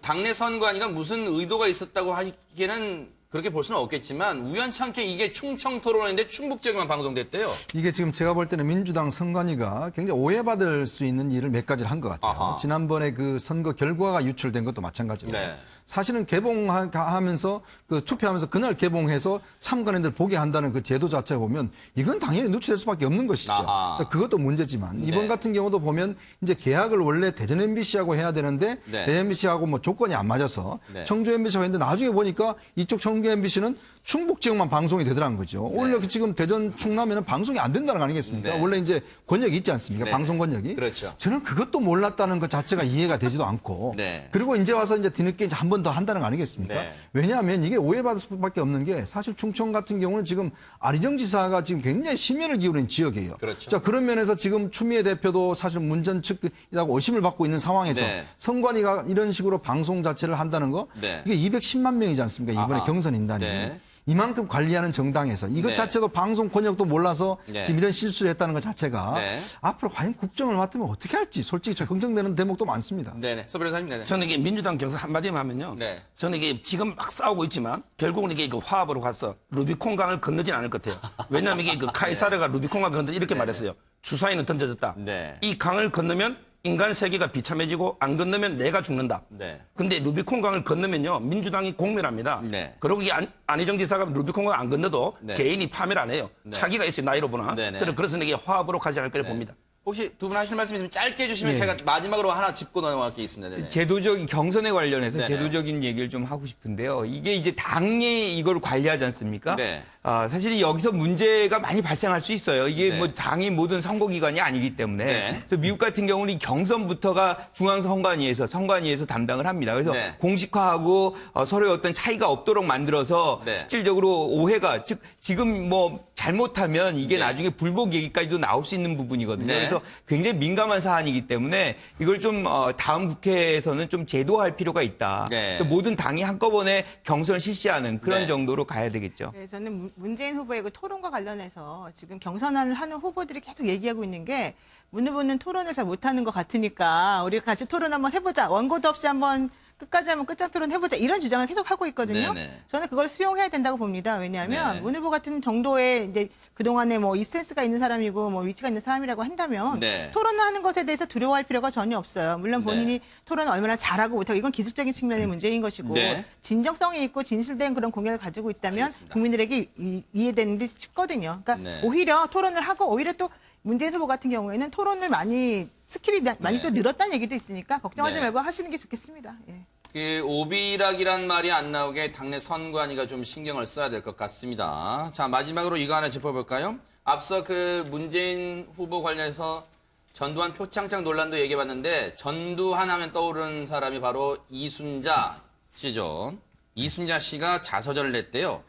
당내 선관위가 무슨 의도가 있었다고 하기에는 그렇게 볼 수는 없겠지만 우연찮게 이게 충청 토론회인데 충북 지역만 방송됐대요. 이게 지금 제가 볼 때는 민주당 선관위가 굉장히 오해받을 수 있는 일을 몇 가지를 한 것 같아요. 아하. 지난번에 그 선거 결과가 유출된 것도 마찬가지고. 네. 사실은 개봉하면서 그 투표하면서 그날 개봉해서 참관인들 보게 한다는 그 제도 자체 보면 이건 당연히 누출될 수밖에 없는 것이죠. 그러니까 그것도 문제지만 네. 이번 같은 경우도 보면 이제 계약을 원래 대전 MBC하고 해야 되는데 네. 대전 MBC하고 뭐 조건이 안 맞아서 네. 청주 MBC하고 했는데 나중에 보니까 이쪽 청주 MBC는 충북 지역만 방송이 되더라는 거죠. 네. 오히려 지금 대전 충남에는 방송이 안 된다는 거 아니겠습니까? 네. 원래 이제 권력이 있지 않습니까? 네. 방송 권력이. 그렇죠. 저는 그것도 몰랐다는 것 자체가 이해가 되지도 않고 네. 그리고 이제 와서 이제 뒤늦게 이제 한 번 더 한다는 거 아니겠습니까? 네. 왜냐하면 이게 오해받을 수밖에 없는 게 사실 충청 같은 경우는 지금 안희정 지사가 지금 굉장히 심혈을 기울인 지역이에요. 그렇죠. 자, 그런 면에서 지금 추미애 대표도 사실 문전 측이라고 의심을 받고 있는 상황에서 네. 선관위가 이런 식으로 방송 자체를 한다는 거 네. 이게 210만 명이지 않습니까? 이번에 아하. 경선 인단이. 네. 이만큼 관리하는 정당에서 이것 네. 자체도 방송 권역도 몰라서 네. 지금 이런 실수를 했다는 것 자체가 네. 앞으로 과연 국정을 맡으면 어떻게 할지 솔직히 저 걱정되는 대목도 많습니다. 네네. 서 변호사님. 네네. 저는 이게 민주당 경선 한마디만 하면요. 네. 저는 이게 지금 막 싸우고 있지만 결국은 이게 그 화합으로 가서 루비콘강을 건너진 않을 것 같아요. 왜냐하면 이게 그 카이사르가 루비콘강을 건너 이렇게 말했어요. 주사위는 던져졌다. 네. 이 강을 건너면 인간 세계가 비참해지고 안 건너면 내가 죽는다. 네. 근데 루비콘강을 건너면요. 민주당이 공멸합니다. 네. 그리고 이 안희정 지사가 루비콘강을 안 건너도 네. 개인이 파멸 안 해요. 네. 차기가 있어요. 나이로 보나. 네네. 저는 그래서 이게 화합으로 가지 않을 거라 네. 봅니다. 혹시 두 분 하실 말씀 있으면 짧게 해주시면 네. 제가 마지막으로 하나 짚고 넘어갈 게 있습니다. 네네. 제도적인 경선에 관련해서 네네. 제도적인 얘기를 좀 하고 싶은데요. 이게 이제 당이 이걸 관리하지 않습니까? 네. 사실 여기서 문제가 많이 발생할 수 있어요. 이게 네. 뭐 당이 모든 선거기관이 아니기 때문에. 네. 그래서 미국 같은 경우는 이 경선부터가 중앙선관위에서 담당을 합니다. 그래서 네. 공식화하고 서로의 어떤 차이가 없도록 만들어서 네. 실질적으로 오해가 즉 지금 뭐 잘못하면 이게 네. 나중에 불복 얘기까지도 나올 수 있는 부분이거든요. 네. 그래서 굉장히 민감한 사안이기 때문에 이걸 좀 다음 국회에서는 좀 제도화할 필요가 있다. 네. 모든 당이 한꺼번에 경선을 실시하는 그런 네. 정도로 가야 되겠죠. 네, 저는 문재인 후보의 그 토론과 관련해서 지금 경선을 하는 후보들이 계속 얘기하고 있는 게 문 후보는 토론을 잘 못하는 것 같으니까 우리 같이 토론 한번 해보자. 원고도 없이 한번 끝까지 한번 끝장 토론 해보자. 이런 주장을 계속 하고 있거든요. 네네. 저는 그걸 수용해야 된다고 봅니다. 왜냐하면 네. 문 후보 같은 정도의 이제 그동안에 뭐 이 스탠스가 있는 사람이고 뭐 위치가 있는 사람이라고 한다면 네. 토론을 하는 것에 대해서 두려워할 필요가 전혀 없어요. 물론 본인이 네. 토론을 얼마나 잘하고 못하고 이건 기술적인 측면의 문제인 것이고 네. 진정성이 있고 진실된 그런 공약을 가지고 있다면 알겠습니다. 국민들에게 이해되는 데 쉽거든요. 그러니까 네. 오히려 토론을 하고 오히려 또 문재인 후보 같은 경우에는 토론을 많이 스킬이 많이 네. 또 늘었다는 얘기도 있으니까 걱정하지 네. 말고 하시는 게 좋겠습니다. 예. 그 오비락이란 말이 안 나오게 당내 선관위가 좀 신경을 써야 될 것 같습니다. 자, 마지막으로 이거 하나 짚어볼까요? 앞서 그 문재인 후보 관련해서 전두환 표창장 논란도 얘기해봤는데 전두환 하면 떠오르는 사람이 바로 이순자 씨죠. 이순자 씨가 자서전을 냈대요.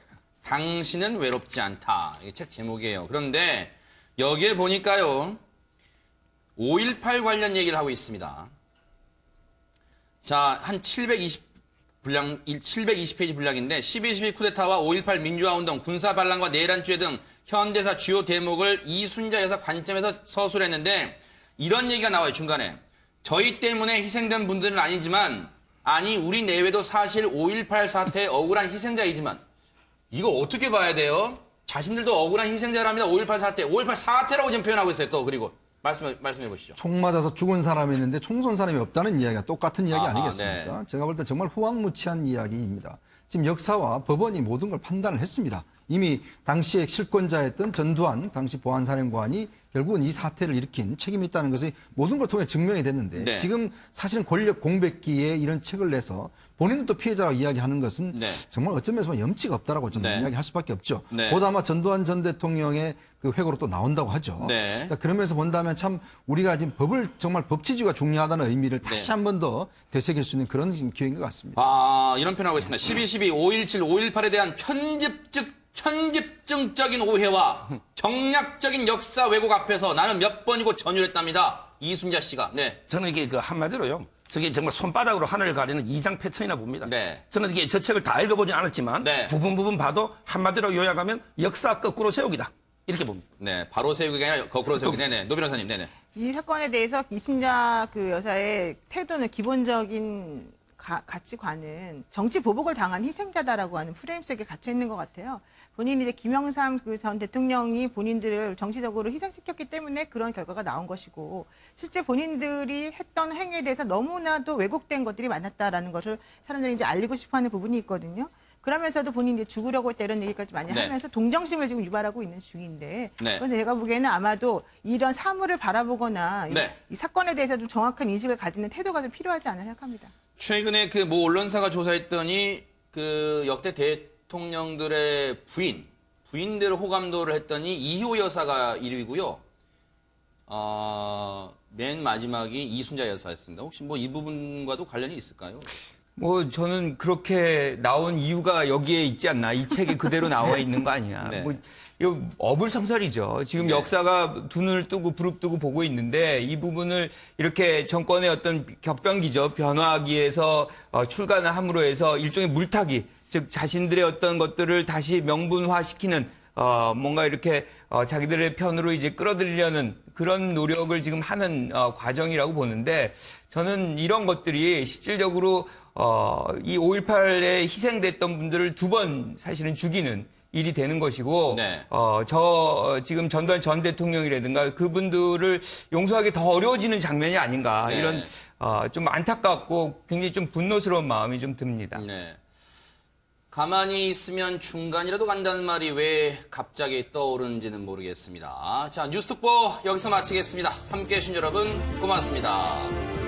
당신은 외롭지 않다. 이게 책 제목이에요. 그런데 여기에 보니까요. 5.18 관련 얘기를 하고 있습니다. 자, 한 720페이지 분량인데 12.12 쿠데타와 5.18 민주화운동, 군사반란과 내란죄 등 현대사 주요 대목을 이순자 여사 관점에서 서술했는데 이런 얘기가 나와요, 중간에. 저희 때문에 희생된 분들은 아니지만 아니 우리 내외도 사실 5.18 사태의 억울한 희생자이지만 이거 어떻게 봐야 돼요? 자신들도 억울한 희생자랍니다. 5.18 사태. 5.18 사태라고 지금 표현하고 있어요. 또 그리고 말씀해 보시죠. 총 맞아서 죽은 사람이 있는데 총 쏜 사람이 없다는 이야기가 똑같은 이야기 아니겠습니까? 네. 제가 볼 때 정말 후황무치한 이야기입니다. 지금 역사와 법원이 모든 걸 판단을 했습니다. 이미 당시에 실권자였던 전두환 당시 보안사령관이 결국은 이 사태를 일으킨 책임이 있다는 것이 모든 걸 통해 증명이 됐는데 네. 지금 사실은 권력 공백기에 이런 책을 내서 본인은 또 피해자라고 이야기하는 것은 네. 정말 어쩌면 염치가 없다라고 좀 네. 이야기할 수밖에 없죠. 네. 곧 아마 전두환 전 대통령의 그 회고로 또 나온다고 하죠. 네. 그러니까 그러면서 본다면 참 우리가 지금 법을 정말 법치주의가 중요하다는 의미를 다시 한 번 더 되새길 수 있는 그런 기회인 것 같습니다. 이런 표현하고 있습니다. 12.12, 5.17, 5.18에 대한 편집증적인 오해와 정략적인 역사 왜곡 앞에서 나는 몇 번이고 전율했답니다. 이순자 씨가. 네. 저는 이게 그 한마디로요. 저게 정말 손바닥으로 하늘을 가리는 이장패천이나 봅니다. 네. 저는 이게 저 책을 다 읽어보진 않았지만 네. 부분 봐도 한마디로 요약하면 역사 거꾸로 세우기다. 이렇게 봅니다. 네, 바로 세우기가 아니라 거꾸로 세우기. 네네. 노 변호사님, 네네. 이 사건에 대해서 이순자 그 여사의 태도는 기본적인 가치관은 정치 보복을 당한 희생자다라고 하는 프레임 속에 갇혀 있는 것 같아요. 본인이 이제 김영삼 그 전 대통령이 본인들을 정치적으로 희생시켰기 때문에 그런 결과가 나온 것이고, 실제 본인들이 했던 행위에 대해서 너무나도 왜곡된 것들이 많았다라는 것을 사람들이 이제 알리고 싶어하는 부분이 있거든요. 그러면서도 본인이 이제 죽으려고 했다 이런 얘기까지 많이 하면서 동정심을 지금 유발하고 있는 중인데, 그래서 제가 보기에는 아마도 이런 사물을 바라보거나 이 사건에 대해서 좀 정확한 인식을 가지는 태도가 좀 필요하지 않나 생각합니다. 최근에 그 모 언론사가 조사했더니 그 역대 대통령들의 부인들을 호감도를 했더니 이효 여사가 1위고요. 맨 마지막이 이순자 여사였습니다. 혹시 뭐 이 부분과도 관련이 있을까요? 뭐 저는 그렇게 나온 이유가 여기에 있지 않나. 이 책에 그대로 나와 있는 거 아니야. 네. 뭐 이거 어불성설이죠. 지금 역사가 두 눈을 뜨고 부릅뜨고 보고 있는데 이 부분을 이렇게 정권의 어떤 격변기죠. 변화기에서 출간을 함으로 해서 일종의 물타기, 즉 자신들의 어떤 것들을 다시 명분화시키는 뭔가 이렇게 자기들의 편으로 이제 끌어들이려는 그런 노력을 지금 하는 과정이라고 보는데, 저는 이런 것들이 실질적으로 이 5.18에 희생됐던 분들을 두 번 사실은 죽이는 일이 되는 것이고, 지금 전두환 전 대통령이라든가 그분들을 용서하기 더 어려워지는 장면이 아닌가, 이런 좀 안타깝고 굉장히 좀 분노스러운 마음이 좀 듭니다. 네. 가만히 있으면 중간이라도 간다는 말이 왜 갑자기 떠오르는지는 모르겠습니다. 자, 뉴스특보 여기서 마치겠습니다. 함께해 주신 여러분 고맙습니다.